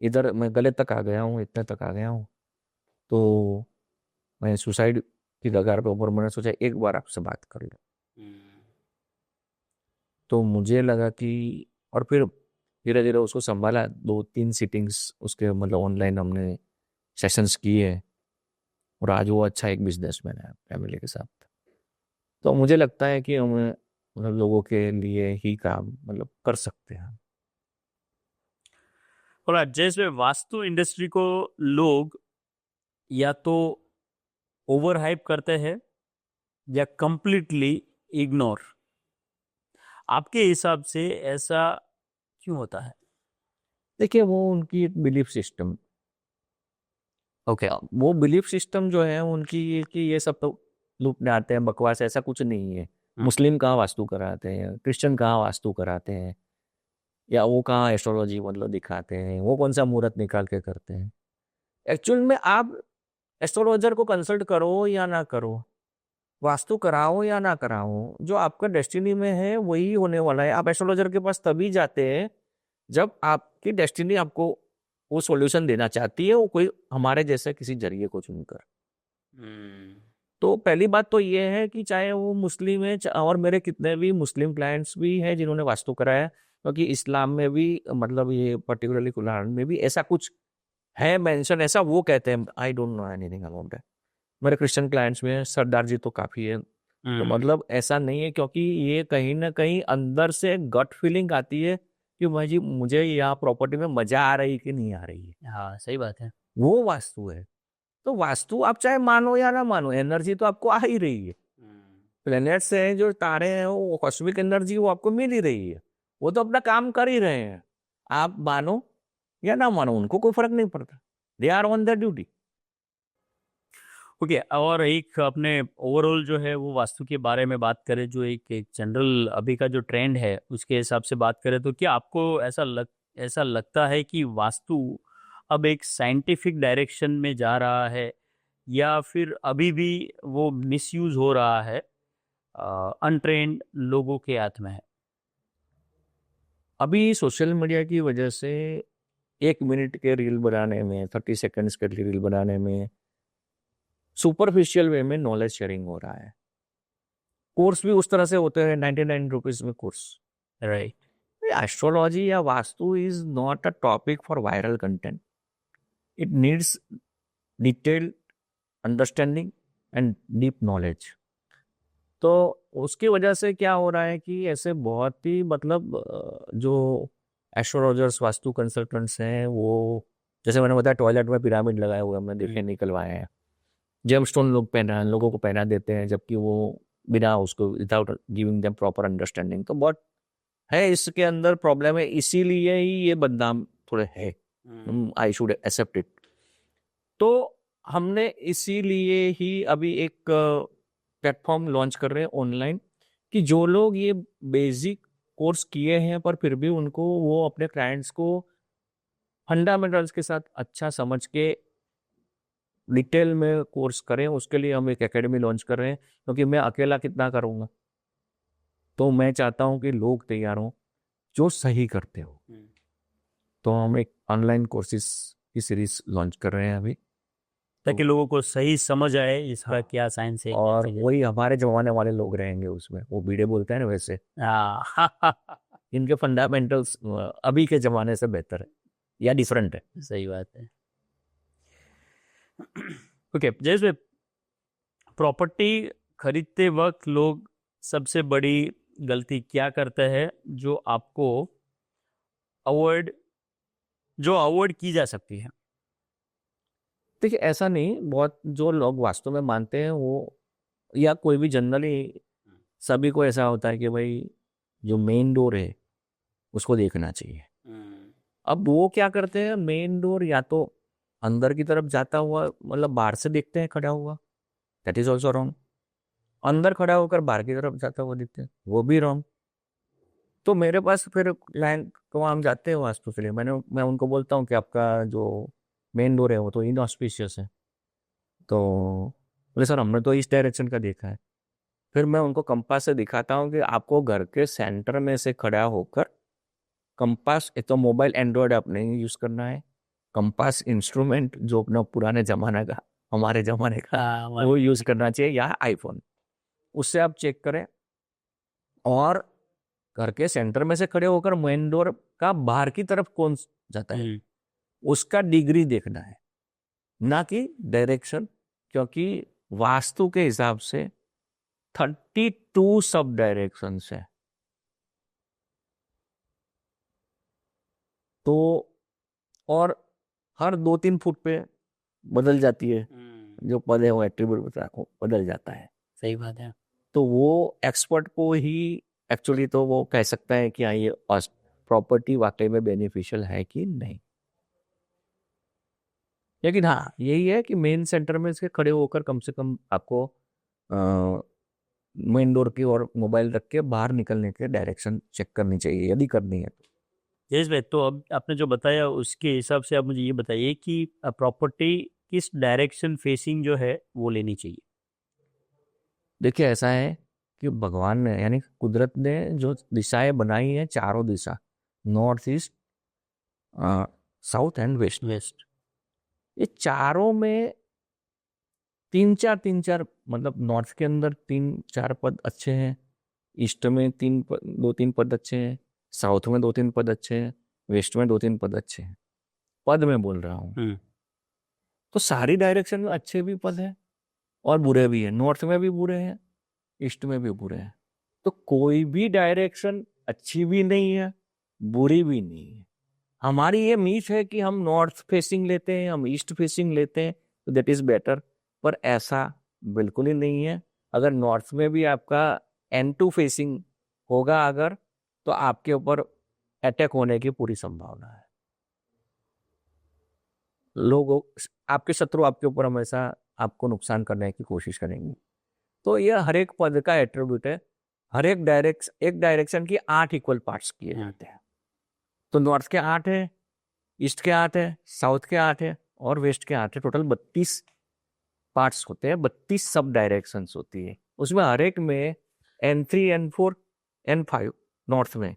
इधर मैं गले तक आ गया हूँ, इतने तक आ गया हूँ, तो मैं सुसाइड की कगार पे ऊपर, मैंने सोचा एक बार आपसे बात कर लो। तो मुझे लगा कि, और फिर धीरे धीरे उसको संभाला, 2-3 सीटिंग्स उसके मतलब ऑनलाइन हमने सेशंस किए, और आज वो अच्छा एक बिजनेसमैन है फैमिली के साथ। तो मुझे लगता है कि हम मतलब लोगों के लिए ही काम मतलब कर सकते हैं। और जैसे वास्तु इंडस्ट्री को लोग या तो ओवर हाइप करते हैं या कंप्लीटली इग्नोर, आपके हिसाब से ऐसा क्यों होता है? देखिए वो उनकी एक बिलीफ सिस्टम, ओके। वो बिलीफ सिस्टम जो है उनकी, ये कि ये सब तो लूटने आते हैं, बकवास, ऐसा कुछ नहीं है। मुस्लिम कहाँ वास्तु कराते हैं, क्रिश्चियन कहाँ वास्तु कराते हैं, या वो कहाँ एस्ट्रोलॉजी मतलब दिखाते हैं, वो कौन सा मुहूर्त निकाल के करते हैं। एक्चुअल में आप एस्ट्रोलॉजर को कंसल्ट करो या ना करो, वास्तु कराओ या ना कराओ, जो आपका डेस्टिनी में है वही होने वाला है। आप एस्ट्रोलॉजर के पास तभी जाते हैं जब आपकी डेस्टिनी आपको वो सॉल्यूशन देना चाहती है, वो कोई हमारे जैसे किसी जरिए को चुनकर। तो पहली बात तो ये है कि चाहे वो मुस्लिम है, और मेरे कितने भी मुस्लिम क्लाइंट्स भी हैं जिन्होंने वास्तु कराया, क्योंकि इस्लाम में भी मतलब ये पर्टिकुलरली कुरान में भी ऐसा कुछ है मेंशन, ऐसा वो कहते हैं। I don't know anything about that. मेरे क्रिश्चियन क्लाइंट्स में सरदार जी तो काफ़ी है। तो मतलब ऐसा नहीं है, क्योंकि ये कहीं ना कहीं अंदर से गट फीलिंग आती है कि भाई मुझे यहाँ प्रॉपर्टी में मजा आ रही कि नहीं आ रही है। हाँ, सही बात है। वो वास्तु है। तो वास्तु आप चाहे मानो या ना मानो, एनर्जी तो आपको आ ही रही है। प्लेनेट से जो तारे हैं वो कॉस्मिक एनर्जी वो आपको मिल ही रही है, वो तो अपना काम कर ही रहे हैं। आप मानो या ना मानो, उनको कोई फर्क नहीं पड़ता, they are on the duty. Okay. और एक अपने ओवरऑल जो है वो वास्तु के बारे में बात करें, जो एक जनरल अभी का जो ट्रेंड है उसके हिसाब से बात करें, तो क्या आपको ऐसा लगता है कि वास्तु अब एक साइंटिफिक डायरेक्शन में जा रहा है, या फिर अभी भी वो मिसयूज हो रहा है, अनट्रेंड लोगों के हाथ में है? अभी सोशल मीडिया की वजह से 1 मिनट के रील बनाने में, 30 सेकंड्स के रील बनाने में, सुपरफिशियल वे में नॉलेज शेयरिंग हो रहा है। कोर्स भी उस तरह से होते हैं, 99 रुपीज में कोर्स। राइट। एस्ट्रोलॉजी या vastu is not a topic for viral content. It needs detailed understanding and deep knowledge. तो उसकी वजह से क्या हो रहा है कि ऐसे बहुत ही मतलब जो एस्ट्रोलॉजर्स, वास्तु कंसल्टेंट्स हैं, वो जैसे मैंने बताया टॉयलेट में पिरामिड लगाए हुए हमने देखे, निकलवाए हैं। जेमस्टोन लोगों को पहना देते हैं, जबकि वो बिना उसको, without giving them proper understanding. तो बहुत है इसके अंदर प्रॉब्लम है, इसीलिए ही ये बदनाम थोड़े है। I should accept it. तो हमने इसीलिए ही अभी एक प्लेटफॉर्म लॉन्च कर रहे हैं ऑनलाइन, कि जो लोग ये बेसिक कोर्स किए हैं पर फिर भी उनको वो अपने क्लाइंट्स को फंडामेंटल्स के साथ अच्छा समझ के डिटेल में कोर्स करें, उसके लिए हम एक एकेडमी लॉन्च कर रहे हैं। क्योंकि मैं अकेला कितना करूँगा, तो मैं चाहता हूँ कि लोग तैयार हों, जो सही करते हो। तो हम एक ऑनलाइन कोर्सेज की सीरीज लॉन्च कर रहे हैं अभी, ताकि लोगों को सही समझ आए इसका हाँ, क्या साइंस है, क्या और चीज़ है। वही हमारे जमाने वाले लोग रहेंगे उसमें, वो बीड़े बोलते हैं ना वैसे। हाँ इनके फंडामेंटल्स अभी के ज़माने से बेहतर है या डिफरेंट है। सही बात है। ओके, जैसे प्रॉपर्टी खरीदते वक्त लोग सबसे बड़ी गलती क्या करते हैं जो आपको अवॉइड जो अवॉइड की जा सकती है? देखिए ऐसा नहीं, बहुत जो लोग वास्तव में मानते हैं वो, या कोई भी जनरली सभी को ऐसा होता है कि भाई जो मेन डोर है उसको देखना चाहिए। अब वो क्या करते हैं, मेन डोर या तो अंदर की तरफ जाता हुआ, मतलब बाहर से देखते हैं खड़ा हुआ, दैट इज ऑल्सो रॉन्ग। अंदर खड़ा होकर बाहर की तरफ जाता हुआ देखते हैं, वो भी रॉन्ग। तो मेरे पास फिर क्लाइंट को हम जाते हैं वास्तु के लिए, मैं उनको बोलता हूँ कि आपका जो मेन डोर है वो तो इनऑस्पिशियस है। तो बोले सर हमने तो इस डायरेक्शन का देखा है। फिर मैं उनको कंपास से दिखाता हूँ कि आपको घर के सेंटर में से खड़ा होकर कंपास, एक तो मोबाइल एंड्रॉयड आपने यूज़ करना है, कंपास इंस्ट्रूमेंट जो अपना पुराने ज़माने का, हमारे ज़माने का, वो यूज़ करना चाहिए, या आईफोन। उससे आप चेक करें, और घर के सेंटर में से खड़े होकर मेन डोर का बाहर की तरफ कौन जाता है उसका डिग्री देखना है, ना कि डायरेक्शन। क्योंकि वास्तु के हिसाब से 32 सब डायरेक्शन है। तो और हर 2-3 फुट पे बदल जाती है, जो पद है वो एट्रीब्यूट बदल जाता है। सही बात है। तो वो एक्सपर्ट को ही एक्चुअली तो वो कह सकता है कि हाँ ये प्रॉपर्टी वाकई में बेनिफिशियल है कि नहीं। लेकिन हाँ यही है कि मेन सेंटर में से खड़े होकर कम से कम आपको मेन डोर की ओर मोबाइल रख के बाहर निकलने के डायरेक्शन चेक करनी चाहिए, यदि करनी है तो। यस भाई, तो अब आपने जो बताया उसके हिसाब से आप मुझे ये बताइए कि प्रॉपर्टी किस डायरेक्शन फेसिंग जो है वो लेनी चाहिए? देखिए ऐसा है कि भगवान ने यानी कुदरत ने जो दिशाएं बनाई हैं, चारों दिशा, north east, south and west, west. ये चारों में तीन चार मतलब नॉर्थ के अंदर 3-4 पद अच्छे हैं, ईस्ट में 2-3 पद अच्छे हैं, साउथ में 2-3 पद अच्छे हैं, वेस्ट में 2-3 पद अच्छे हैं। पद में बोल रहा हूँ। तो सारी डायरेक्शन में अच्छे भी पद हैं और बुरे भी हैं, नॉर्थ में भी बुरे हैं, ईस्ट में भी बुरे हैं। तो कोई भी डायरेक्शन अच्छी भी नहीं है, बुरी भी नहीं है। हमारी ये मीथ है कि हम नॉर्थ फेसिंग लेते हैं, हम ईस्ट फेसिंग लेते हैं, तो दैट इज बेटर। पर ऐसा बिल्कुल ही नहीं है। अगर नॉर्थ में भी आपका N2 फेसिंग होगा अगर, तो आपके ऊपर अटैक होने की पूरी संभावना है। लोग, आपके शत्रु आपके ऊपर हमेशा आपको नुकसान करने की कोशिश करेंगे। तो यह हर एक पद का एट्रीब्यूट है। हर एक डायरेक्शन की 8 इक्वल पार्ट्स किए जाते हैं। तो नॉर्थ के 8 है, ईस्ट के 8 है, साउथ के 8 है और वेस्ट के 8 है। टोटल 32 पार्ट्स होते हैं, 32 सब डायरेक्शंस होती है। उसमें हर एक में N3 N4 N5 नॉर्थ में,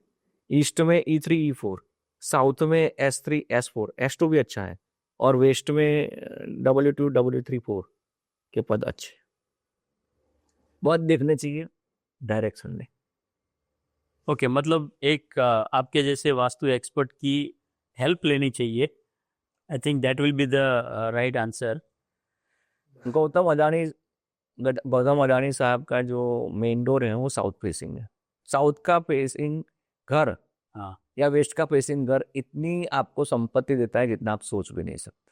ईस्ट में E3 E4, साउथ में S3 S4, S2 भी अच्छा है, और वेस्ट में W2 W3 4 के पद अच्छे। बहुत देखने चाहिए डायरेक्शन में। ओके, मतलब एक आपके जैसे वास्तु एक्सपर्ट की हेल्प लेनी चाहिए। I think that will be the right answer. Gautam Adani साहब का जो मेन डोर है वो साउथ फेसिंग है। साउथ का फेसिंग घर हाँ, या वेस्ट का फेसिंग घर इतनी आपको संपत्ति देता है जितना आप सोच भी नहीं सकते।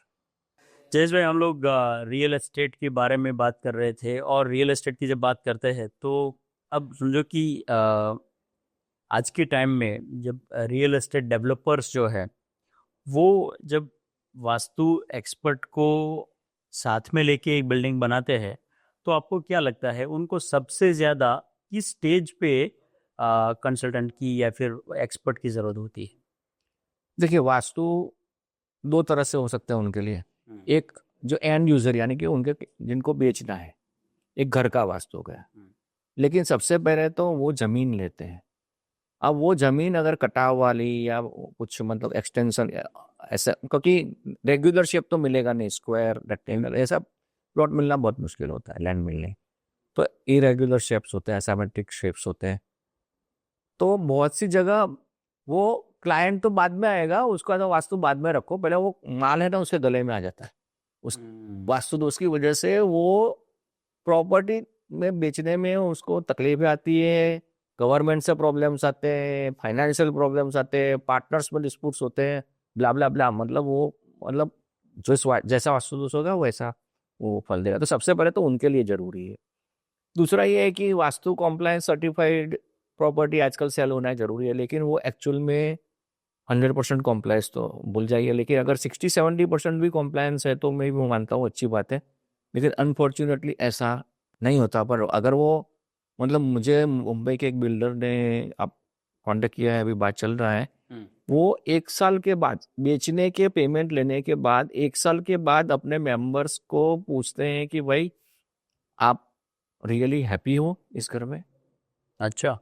जयेश भाई, हम लोग रियल एस्टेट के बारे में बात कर रहे थे, और रियल एस्टेट की जब बात करते हैं तो अब समझो कि आज के टाइम में जब रियल एस्टेट डेवलपर्स जो है वो जब वास्तु एक्सपर्ट को साथ में लेके एक बिल्डिंग बनाते हैं, तो आपको क्या लगता है उनको सबसे ज़्यादा किस स्टेज पे कंसल्टेंट की या फिर एक्सपर्ट की ज़रूरत होती है? देखिए वास्तु 2 तरह से हो सकते हैं उनके लिए। एक जो एंड यूजर यानी कि उनके जिनको बेचना है, एक घर का वास्तु का है। लेकिन सबसे पहले तो वो जमीन लेते हैं, अब वो जमीन अगर कटाव वाली या कुछ मतलब एक्सटेंशन ऐसा, क्योंकि रेगुलर शेप तो मिलेगा नहीं, स्क्वायर रेक्टेंगल ऐसा प्लॉट मिलना बहुत मुश्किल होता है, लैंड मिलने। तो इरेगुलर शेप्स होते हैं, एसामेट्रिक शेप्स होते हैं। तो बहुत सी जगह वो क्लाइंट तो बाद में आएगा, उसका तो वास्तु बाद में रखो, पहले वो माल है ना उसके गले में आ जाता है। उस वास्तु दोष की वजह से वो प्रॉपर्टी में बेचने में उसको तकलीफें आती है, गवर्नमेंट से प्रॉब्लम्स आते हैं, फाइनेंशियल प्रॉब्लम्स आते हैं, पार्टनर्स में डिस्प्यूट्स होते हैं, ब्ला ब्ला ब्ला। मतलब वो मतलब जैसा वास्तु दोष होगा वैसा वो फल देगा। तो सबसे पहले तो उनके लिए जरूरी है। दूसरा ये है कि वास्तु कॉम्प्लायंस सर्टिफाइड प्रॉपर्टी आजकल सेल होना जरूरी है, लेकिन वो एक्चुअल में 100% कॉम्प्लायंस तो भूल जाइए। लेकिन अगर 60-70% भी कॉम्प्लायंस है तो मैं भी मानता हूँ अच्छी बात है। लेकिन अनफॉर्चुनेटली ऐसा नहीं होता। पर अगर वो मतलब मुझे मुंबई के एक बिल्डर ने आप कॉन्टेक्ट किया है, अभी बात चल रहा है, वो 1 साल के बाद बेचने के पेमेंट लेने के बाद 1 साल के बाद अपने मेंबर्स को पूछते हैं कि भाई आप रियली हैप्पी हो इस घर में। अच्छा।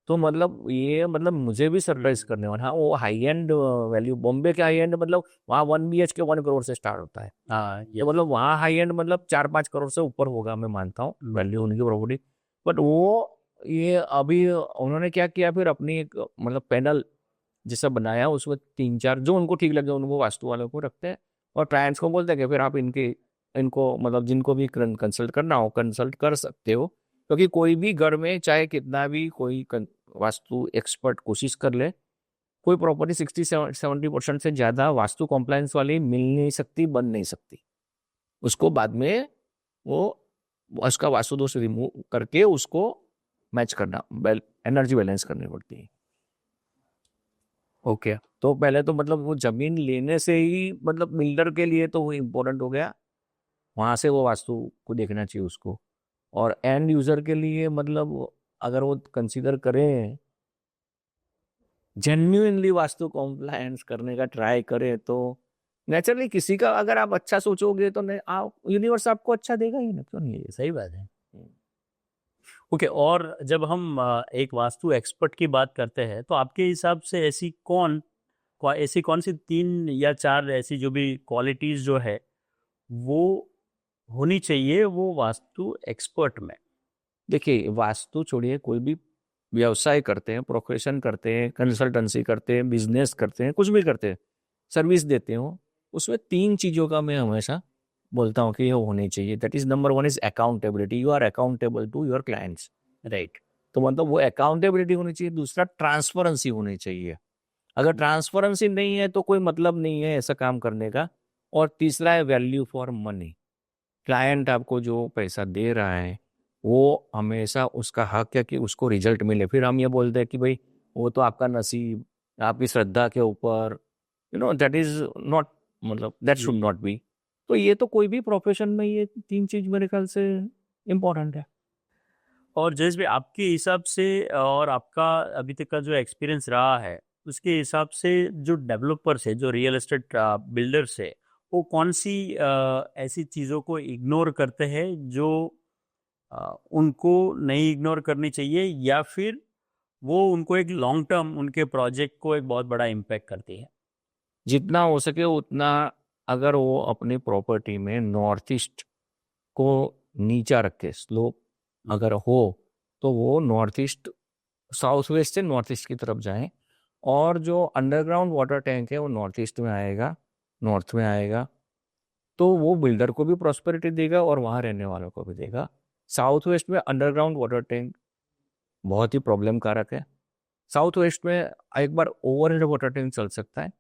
तो मतलब ये मतलब मुझे भी सरप्राइज करने वाला। हाँ, वो हाई एंड वैल्यू, बॉम्बे के हाई एंड मतलब वहाँ 1 BHK 1 करोड़ से स्टार्ट होता है। हाँ ये तो मतलब वहाँ हाई एंड मतलब 4-5 करोड़ से ऊपर होगा, मैं मानता हूँ वैल्यू उनकी प्रॉपर्टी। बट वो ये अभी उन्होंने क्या किया, फिर अपनी एक मतलब पैनल जैसा बनाया, उसमें 3-4 जो उनको ठीक लगे उनको वास्तु वालों को रखते हैं, और क्लाइंट्स को बोलते हैं कि फिर आप इनको मतलब जिनको भी कंसल्ट करना हो कंसल्ट कर सकते हो। क्योंकि कोई भी घर में चाहे कितना भी कोई वास्तु एक्सपर्ट कोशिश कर ले, कोई प्रॉपर्टी 60-70% से ज्यादा वास्तु कॉम्प्लायंस वाली मिल नहीं सकती, बन नहीं सकती। उसको बाद में वो उसका वास्तु दोष रिमूव करके उसको मैच करना, एनर्जी बैलेंस करनी पड़ती है। ओके। तो पहले तो मतलब वो जमीन लेने से ही मतलब बिल्डर के लिए तो वो इम्पोर्टेंट हो गया, वहां से वो वास्तु को देखना चाहिए उसको। और एंड यूजर के लिए मतलब अगर वो कंसीडर करें, जेन्युइनली वास्तु कॉम्प्लायंस करने का ट्राई करें, तो नेचुरली किसी का अगर आप अच्छा सोचोगे तो आप यूनिवर्स आपको अच्छा देगा ही ना, क्यों नहीं है। सही बात है। ओके, और जब हम एक वास्तु एक्सपर्ट की बात करते हैं तो आपके हिसाब से ऐसी कौन सी 3 या 4 ऐसी जो भी क्वालिटीज जो है वो होनी चाहिए वो वास्तु एक्सपर्ट में? देखिए, वास्तु छोड़िए, कोई भी व्यवसाय करते हैं, प्रोफेशन करते हैं, कंसल्टेंसी करते हैं, बिजनेस करते हैं, कुछ भी करते हैं, सर्विस देते हो, उसमें 3 चीजों का मैं हमेशा बोलता हूँ कि ये होनी चाहिए। That is number 1 is accountability. You are accountable to your clients, right. तो मतलब वो अकाउंटेबिलिटी होनी चाहिए। दूसरा, ट्रांसपेरेंसी होनी चाहिए। अगर ट्रांसपेरेंसी नहीं है तो कोई मतलब नहीं है ऐसा काम करने का। और तीसरा है वैल्यू फॉर मनी। क्लाइंट आपको जो पैसा दे रहा है वो हमेशा उसका हक है कि उसको रिजल्ट मिले। फिर हम ये बोलते हैं कि भाई वो तो आपका नसीब, आपकी श्रद्धा के ऊपर, दैट इज नॉट, मतलब दैट शुड नॉट बी। तो ये तो कोई भी प्रोफेशन में ये 3 चीज मेरे ख्याल से इम्पोर्टेंट है। और जैसे भी आपके हिसाब से और आपका अभी तक का जो एक्सपीरियंस रहा है उसके हिसाब से जो डेवलपर्स है, जो रियल एस्टेट बिल्डर्स है, वो कौन सी ऐसी चीज़ों को इग्नोर करते हैं जो उनको नहीं इग्नोर करनी चाहिए, या फिर वो उनको एक लॉन्ग टर्म उनके प्रोजेक्ट को एक बहुत बड़ा इम्पैक्ट करती है? जितना हो सके उतना, अगर वो अपनी प्रॉपर्टी में नॉर्थ ईस्ट को नीचा रखे, स्लोप अगर हो, तो वो नॉर्थ ईस्ट, साउथ वेस्ट से नॉर्थ ईस्ट की तरफ जाएं। और जो अंडरग्राउंड वाटर टैंक है वो नॉर्थ ईस्ट में आएगा, नॉर्थ में आएगा। तो वो बिल्डर को भी प्रॉस्पेरिटी देगा और वहाँ रहने वालों को भी देगा। साउथ वेस्ट में अंडरग्राउंड वाटर टैंक बहुत ही प्रॉब्लम कारक है। साउथ वेस्ट में एक बार ओवरहेड वाटर टैंक चल सकता है,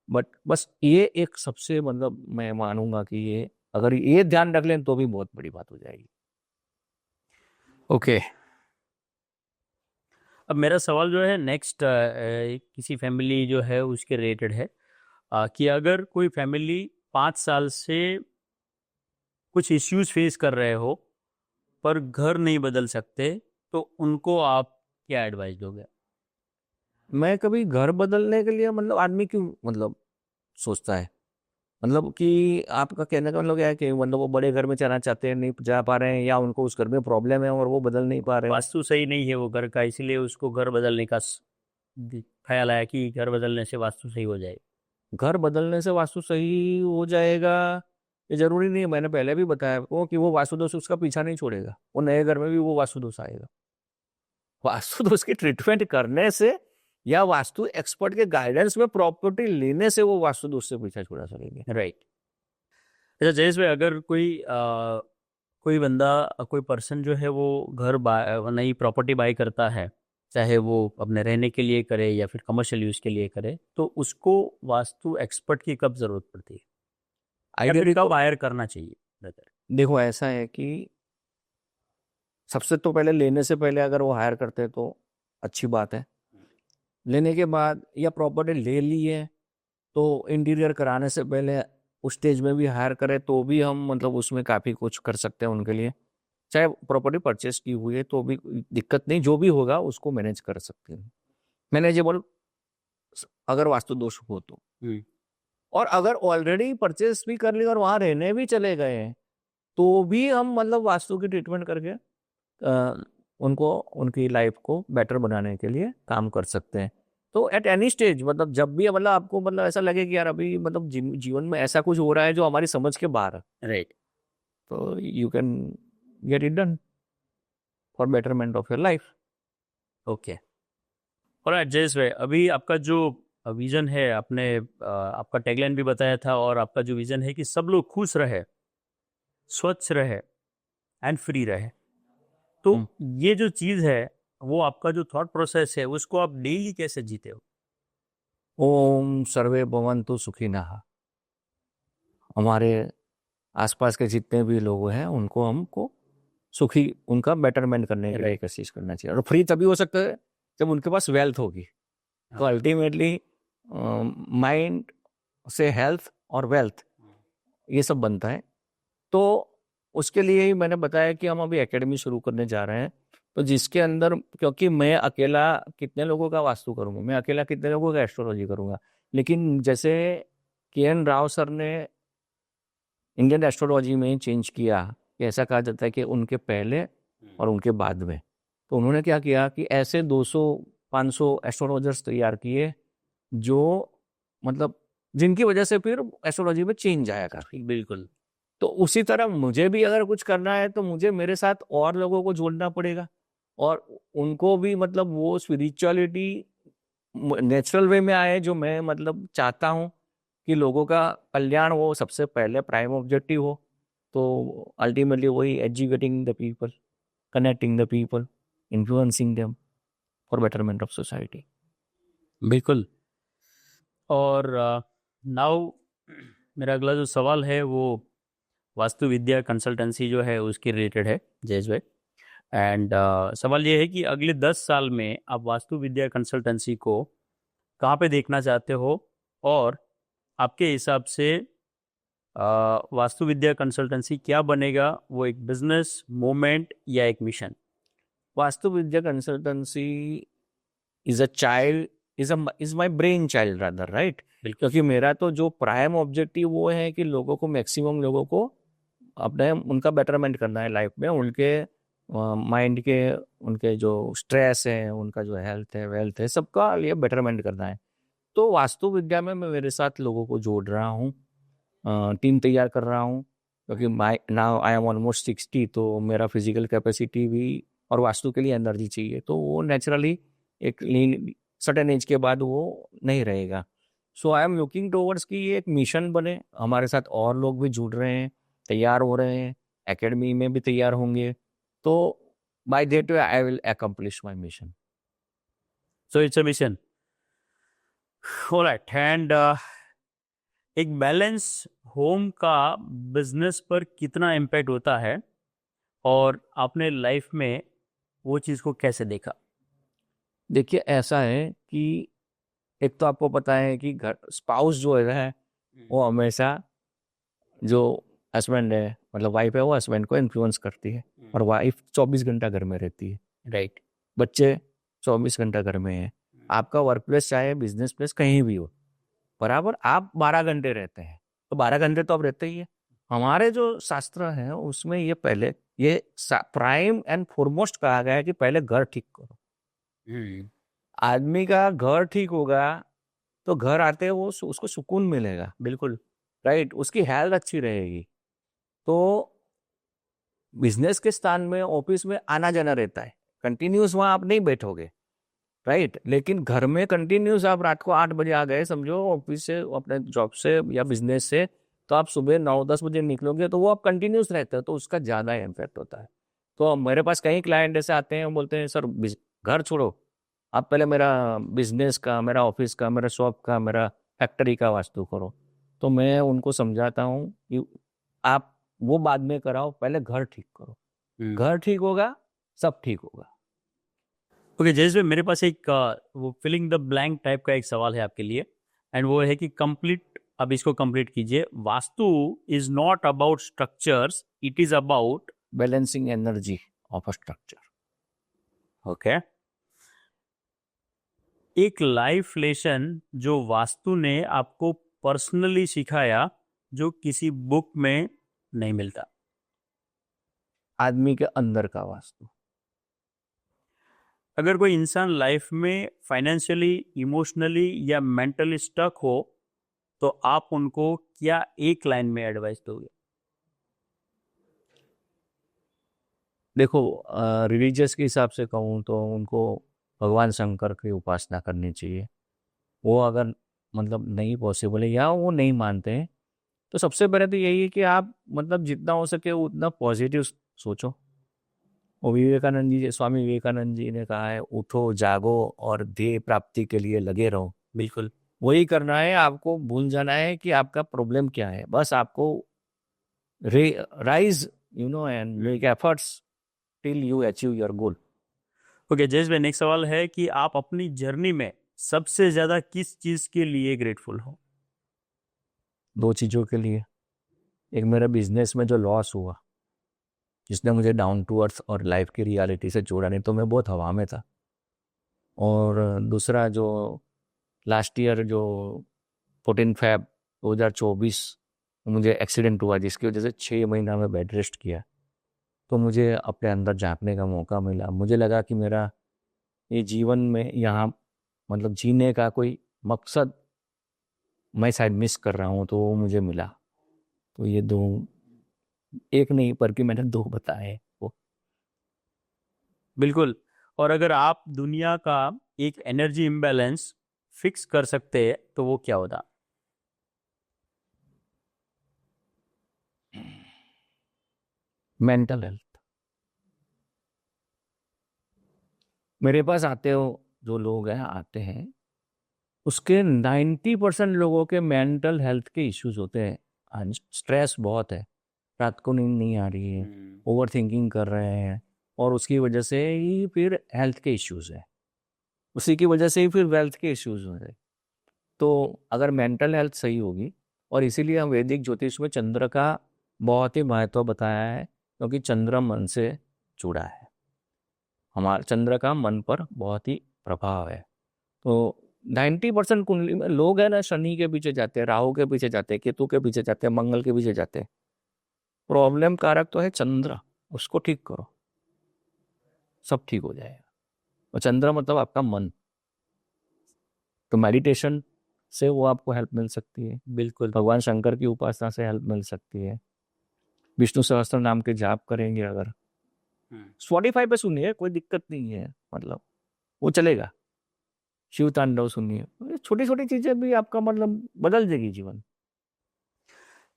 बट बस ये एक सबसे मतलब मैं मानूंगा कि ये अगर ये ध्यान रख लें तो भी बहुत बड़ी बात हो जाएगी। ओके। अब मेरा सवाल जो है नेक्स्ट किसी फैमिली जो है उसके रिलेटेड है, कि अगर कोई फैमिली 5 साल से कुछ इश्यूज फेस कर रहे हो पर घर नहीं बदल सकते, तो उनको आप क्या एडवाइस दोगे? मैं कभी घर बदलने के लिए मतलब आदमी क्यों मतलब सोचता है, मतलब कि आपका कहने का मतलब क्या है कि मतलब वो बड़े घर में जाना चाहते हैं, नहीं जा पा रहे हैं, या उनको उस घर में प्रॉब्लम है और वो बदल नहीं पा रहे हैं। वास्तु सही नहीं है वो घर का, इसीलिए उसको घर बदलने का ख्याल आया कि घर बदलने से वास्तु सही हो जाए? घर बदलने से वास्तु सही हो जाएगा ये जरूरी नहीं है। मैंने पहले भी बताया आपको कि वो वास्तु दोष उसका पीछा नहीं छोड़ेगा, वो नए घर में भी वो वास्तु दोष आएगा। वास्तु दोष की ट्रीटमेंट करने से या वास्तु एक्सपर्ट के गाइडेंस में प्रॉपर्टी लेने से वो वास्तु दोष से पीछा छुड़ा सकेंगे। राइट। अच्छा जयेश भाई, अगर कोई बंदा, कोई पर्सन जो है वो नई प्रॉपर्टी बाय करता है, चाहे वो अपने रहने के लिए करे या फिर कमर्शियल यूज के लिए करे, तो उसको वास्तु एक्सपर्ट की कब जरूरत पड़ती है, या फिर कब हायर करना चाहिए बेहतर? देखो ऐसा है कि सबसे तो पहले लेने से पहले अगर वो हायर करते हैं तो अच्छी बात है। लेने के बाद या प्रॉपर्टी ले ली है तो इंटीरियर कराने से पहले उस स्टेज में भी हायर करें तो भी हम मतलब उसमें काफ़ी कुछ कर सकते हैं उनके लिए। चाहे प्रॉपर्टी परचेस की हुई है तो भी दिक्कत नहीं, जो भी होगा उसको मैनेज कर सकते हैं, मैनेजेबल अगर वास्तु दोष हो तो। और अगर ऑलरेडी परचेस भी कर लिया और वहाँ रहने भी चले गए हैं तो भी हम मतलब वास्तु की ट्रीटमेंट करके उनको उनकी लाइफ को बेटर बनाने के लिए काम कर सकते हैं। तो एट एनी स्टेज मतलब जब भी मतलब आपको मतलब ऐसा लगे कि यार अभी मतलब जीवन में ऐसा कुछ हो रहा है जो हमारी समझ के बाहर है, राइट, तो you can get it done for betterment of your life. Okay. और जयेश भाई, अभी आपका जो विजन है, आपने आपका टैगलाइन भी बताया था, और आपका जो विजन है कि सब लोग खुश रहे, स्वच्छ रहे एंड फ्री रहे, तो ये जो चीज़ है, वो आपका जो थॉट प्रोसेस है, उसको आप डेली कैसे जीते हो? ओम सर्वे भवन्तु सुखिनः। हमारे आसपास के जितने भी लोग हैं उनको हमको सुखी, उनका बेटरमेंट करने के लिए कोशिश करना चाहिए। और फ्री तभी हो सकता है जब उनके पास वेल्थ होगी। तो अल्टीमेटली माइंड से हेल्थ और वेल्थ ये सब बनता है। तो उसके लिए ही मैंने बताया कि हम अभी एकेडमी शुरू करने जा रहे हैं, तो जिसके अंदर, क्योंकि मैं अकेला कितने लोगों का वास्तु करूंगा, मैं अकेला कितने लोगों का एस्ट्रोलॉजी करूंगा। लेकिन जैसे के.एन. राव सर ने इंडियन एस्ट्रोलॉजी में चेंज किया, कि ऐसा कहा जाता है कि उनके पहले और उनके बाद में, तो उन्होंने क्या किया कि ऐसे 200-500 एस्ट्रोलॉजर्स तैयार किए जो मतलब जिनकी वजह से फिर एस्ट्रोलॉजी में चेंज आया काफी। बिल्कुल। तो उसी तरह मुझे भी अगर कुछ करना है तो मुझे मेरे साथ और लोगों को जोड़ना पड़ेगा, और उनको भी मतलब वो स्पिरिचुअलिटी नेचुरल वे में आए जो मैं मतलब चाहता हूँ कि लोगों का कल्याण वो सबसे पहले प्राइम ऑब्जेक्टिव हो। तो अल्टीमेटली वही educating the people, connecting the people, influencing them for betterment of society. बिल्कुल। और नाउ मेरा अगला जो सवाल है वो वास्तु विद्या कंसल्टेंसी जो है उसके रिलेटेड है जयेश भाई। एंड सवाल ये है कि अगले 10 साल में आप वास्तु विद्या कंसल्टेंसी को कहाँ पे देखना चाहते हो, और आपके हिसाब से वास्तु विद्या कंसल्टेंसी क्या बनेगा, वो एक बिजनेस मूवमेंट या एक mission? Vastu Vidya consultancy is a child, is my brain child rather, right. क्योंकि मेरा तो जो प्राइम ऑब्जेक्टिव वो है कि लोगों को, मैक्सिमम लोगों को अपने उनका बेटरमेंट करना है लाइफ में, उनके माइंड के, उनके जो स्ट्रेस है, उनका जो हेल्थ है, वेल्थ है, सबका लिए बेटरमेंट करना है। तो वास्तु विद्या में मैं मेरे साथ लोगों को जोड़ रहा हूँ, टीम तैयार कर रहा हूँ, क्योंकि नाउ आई एम ऑलमोस्ट 60, तो मेरा फिजिकल कैपेसिटी भी और वास्तु के लिए एनर्जी चाहिए, तो वो नेचुरली एक सर्टेन एज के बाद वो नहीं रहेगा। सो आई एम लुकिंग टूवर्ड्स कि ये एक मिशन बने, हमारे साथ और लोग भी जुड़ रहे हैं, तैयार हो रहे हैं, एकेडमी में भी तैयार होंगे, तो by that way I will accomplish my mission. So it's a mission. Alright. And एक बैलेंस होम का बिजनेस पर कितना इम्पैक्ट होता है, और आपने लाइफ में वो चीज़ को कैसे देखा? देखिए ऐसा है कि एक तो आपको पता है कि घर स्पाउस जो है वो हमेशा, जो हस्बैंड है मतलब वाइफ है, वो हस्बैंड को इन्फ्लुएंस करती है, और वाइफ 24 घंटा घर में रहती है, राइट। बच्चे 24 घंटा घर में है, आपका वर्क प्लेस चाहे बिजनेस प्लेस कहीं भी हो, बराबर आप 12 घंटे रहते हैं, तो 12 घंटे तो आप रहते ही है। हमारे जो शास्त्र है उसमें ये पहले ये प्राइम एंड फॉरमोस्ट कहा गया है कि पहले घर ठीक करो। आदमी का घर ठीक होगा तो घर आते वो उसको सुकून मिलेगा, बिल्कुल। राइट, उसकी हेल्थ अच्छी रहेगी। तो बिजनेस के स्थान में, ऑफिस में आना जाना रहता है, कंटिन्यूस वहां आप नहीं बैठोगे, राइट। लेकिन घर में कंटिन्यूस आप रात को 8 बजे आ गए समझो ऑफिस से, अपने जॉब से या बिजनेस से, तो आप सुबह 9-10 बजे निकलोगे, तो वो आप कंटिन्यूस रहते हो, तो उसका ज्यादा इम्पैक्ट होता है। तो मेरे पास कई क्लाइंट ऐसे आते हैं, वो बोलते हैं सर घर छोड़ो, आप पहले मेरा बिजनेस का, मेरा ऑफिस का, मेरा शॉप का, मेरा फैक्ट्री का वास्तु करो। तो मैं उनको समझाता हूँ कि आप वो बाद में कराओ, पहले घर ठीक करो, घर ठीक होगा सब ठीक होगा। ओके जैसे मेरे पास एक वो फिलिंग द ब्लैंक टाइप का एक सवाल है आपके लिए, एंड वो है कि कंप्लीट, अब इसको कंप्लीट कीजिए। Vastu is not about structures, it is about. Balancing energy of a structure. Okay. एक लाइफ लेसन जो वास्तु ने आपको पर्सनली सिखाया, जो किसी बुक में नहीं मिलता। आदमी के अंदर का वास्तु। अगर कोई इंसान लाइफ में फाइनेंशियली, इमोशनली या मेंटली स्टक हो, तो आप उनको क्या एक लाइन में एडवाइस दोगे? देखो, रिलीजियस के हिसाब से कहूँ तो उनको भगवान शंकर की उपासना करनी चाहिए। वो अगर मतलब नहीं पॉसिबल है या वो नहीं मानते हैं, तो सबसे पहले तो यही है कि आप मतलब जितना हो सके उतना पॉजिटिव सोचो। और विवेकानंद जी, स्वामी विवेकानंद जी ने कहा है, उठो जागो और ध्येय प्राप्ति के लिए लगे रहो। बिल्कुल। वही करना है आपको, भूल जाना है कि आपका प्रॉब्लम क्या है, बस आपको rise and make efforts till you achieve your goal. Okay Jayesh भाई, नेक्स्ट सवाल है कि आप अपनी जर्नी में सबसे ज्यादा किस चीज के लिए ग्रेटफुल हो? 2 चीज़ों के लिए। एक मेरा बिजनेस में जो लॉस हुआ, जिसने मुझे डाउन टू अर्थ और लाइफ की रियलिटी से जोड़ा, नहीं तो मैं बहुत हवा में था। और दूसरा जो लास्ट ईयर जो 14 Feb 2024 मुझे एक्सीडेंट हुआ, जिसकी वजह से 6 महीना में बेड रेस्ट किया। तो मुझे अपने अंदर झांकने का मौका मिला। मुझे लगा कि मेरा ये जीवन में यहाँ मतलब जीने का कोई मकसद मैं शायद मिस कर रहा हूँ, तो वो मुझे मिला। तो ये 2, एक नहीं बल्कि मैंने 2 बताए वो। बिल्कुल। और अगर आप दुनिया का एक एनर्जी इम्बैलेंस फिक्स कर सकते हैं, तो वो क्या होता? Mental health. मेरे पास आते हो जो लोग हैं आते हैं, उसके 90% लोगों के मेंटल हेल्थ के इश्यूज होते हैं। स्ट्रेस बहुत है, रात को नींद नहीं आ रही है, ओवर थिंकिंग कर रहे हैं, और उसकी वजह से ही फिर हेल्थ के इश्यूज है, उसी की वजह से ही फिर वेल्थ के इश्यूज हो रहे। तो अगर मेंटल हेल्थ सही होगी, और इसीलिए हम वैदिक ज्योतिष में चंद्र का बहुत ही महत्व बताया है, क्योंकि चंद्र मन से जुड़ा है। हमारा चंद्र का मन पर बहुत ही प्रभाव है। तो 90% कुंडली में लोग है ना, शनि के पीछे जाते हैं, राहु के पीछे जाते हैं, केतु के पीछे जाते हैं, मंगल के पीछे जाते हैं। प्रॉब्लम कारक तो है चंद्र, उसको ठीक करो, सब ठीक हो जाएगा। और चंद्र मतलब आपका मन, तो मेडिटेशन से वो आपको हेल्प मिल सकती है। बिल्कुल। भगवान शंकर की उपासना से हेल्प मिल सकती है। विष्णु सहस्त्र नाम के जाप करेंगे अगर, स्पॉटिफाई पे सुनिए, कोई दिक्कत नहीं है, मतलब वो चलेगा। शिव तांडव सुनिए, छोटी छोटी चीजें भी आपका मतलब बदल देगी जीवन।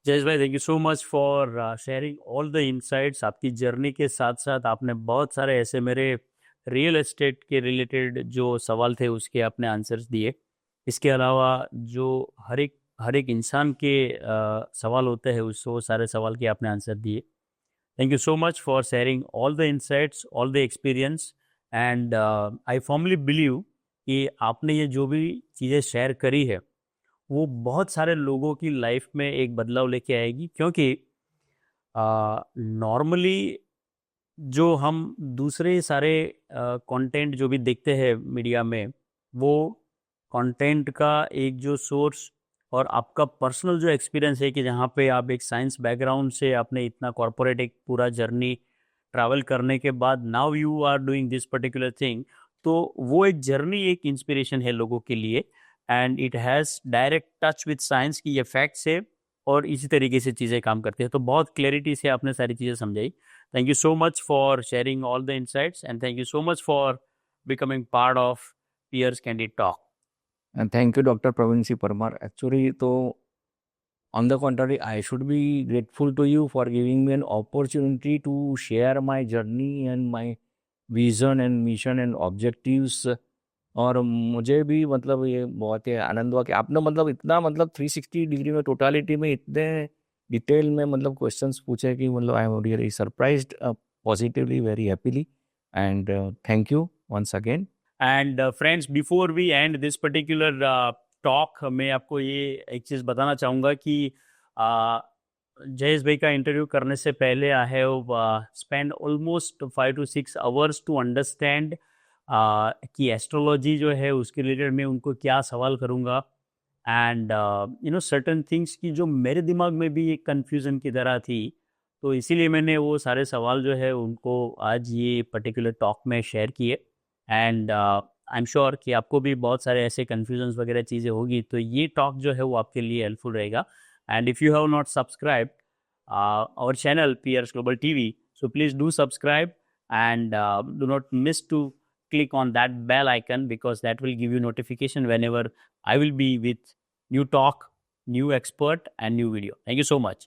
जयेश भाई, thank you so much for sharing all the insights. आपकी जर्नी के साथ साथ आपने बहुत सारे ऐसे मेरे रियल एस्टेट के रिलेटेड जो सवाल थे उसके आपने आंसर्स दिए। इसके अलावा जो हर एक इंसान के सवाल होते हैं, उस वो सारे सवाल के आपने आंसर दिए। Thank you so much for sharing all the insights, all the experience, and I formally believe कि आपने ये जो भी चीज़ें शेयर करी है, वो बहुत सारे लोगों की लाइफ में एक बदलाव लेके आएगी। क्योंकि नॉर्मली जो हम दूसरे सारे कंटेंट जो भी देखते हैं मीडिया में, वो कंटेंट का एक जो सोर्स और आपका पर्सनल जो एक्सपीरियंस है कि जहाँ पे आप एक साइंस बैकग्राउंड से आपने इतना कॉर्पोरेट एक पूरा जर्नी ट्रैवल करने के बाद now you are doing this particular thing, तो वो एक जर्नी एक इंस्पिरेशन है लोगों के लिए, and it has direct touch with science की ये फैक्ट्स है और इसी तरीके से चीज़ें काम करती हैं। तो बहुत क्लैरिटी से आपने सारी चीज़ें समझाई। Thank you so much for sharing all the insights and thank you so much for becoming part of Pierce candid talk. And thank you, Dr. Praveen C. Parmar. Actually, तो on the contrary, I should be grateful to you for giving me an opportunity to share my journey and my vision and mission and objectives. और मुझे भी मतलब ये बहुत ही आनंद हुआ कि आपने मतलब इतना मतलब 360 डिग्री में टोटालिटी में इतने डिटेल में मतलब क्वेश्चंस पूछे कि मतलब I am really surprised positively very happily and thank you once again. And friends, before we end this particular talk, मैं आपको ये एक चीज़ बताना चाहूँगा कि जयेश भाई का इंटरव्यू करने से पहले I have spend almost 5 to 6 hours to understand कि एस्ट्रोलॉजी जो है उसके रिलेटेड मैं उनको क्या सवाल करूँगा, and you know certain things की जो मेरे दिमाग में भी एक कन्फ्यूज़न की तरह थी, तो इसीलिए मैंने वो सारे सवाल जो है उनको आज ये पर्टिकुलर टॉक में शेयर किए। एंड आई एम श्योर कि आपको भी बहुत सारे ऐसे कन्फ्यूजन्स वगैरह चीज़ें होगी, तो ये टॉक जो है वो आपके लिए हेल्पफुल रहेगा। And if you have not subscribed our channel Pierce global TV, so please do subscribe and do not miss to click on that bell icon, because that will give you notification whenever I will be with new talk, new expert and new video. Thank you so much.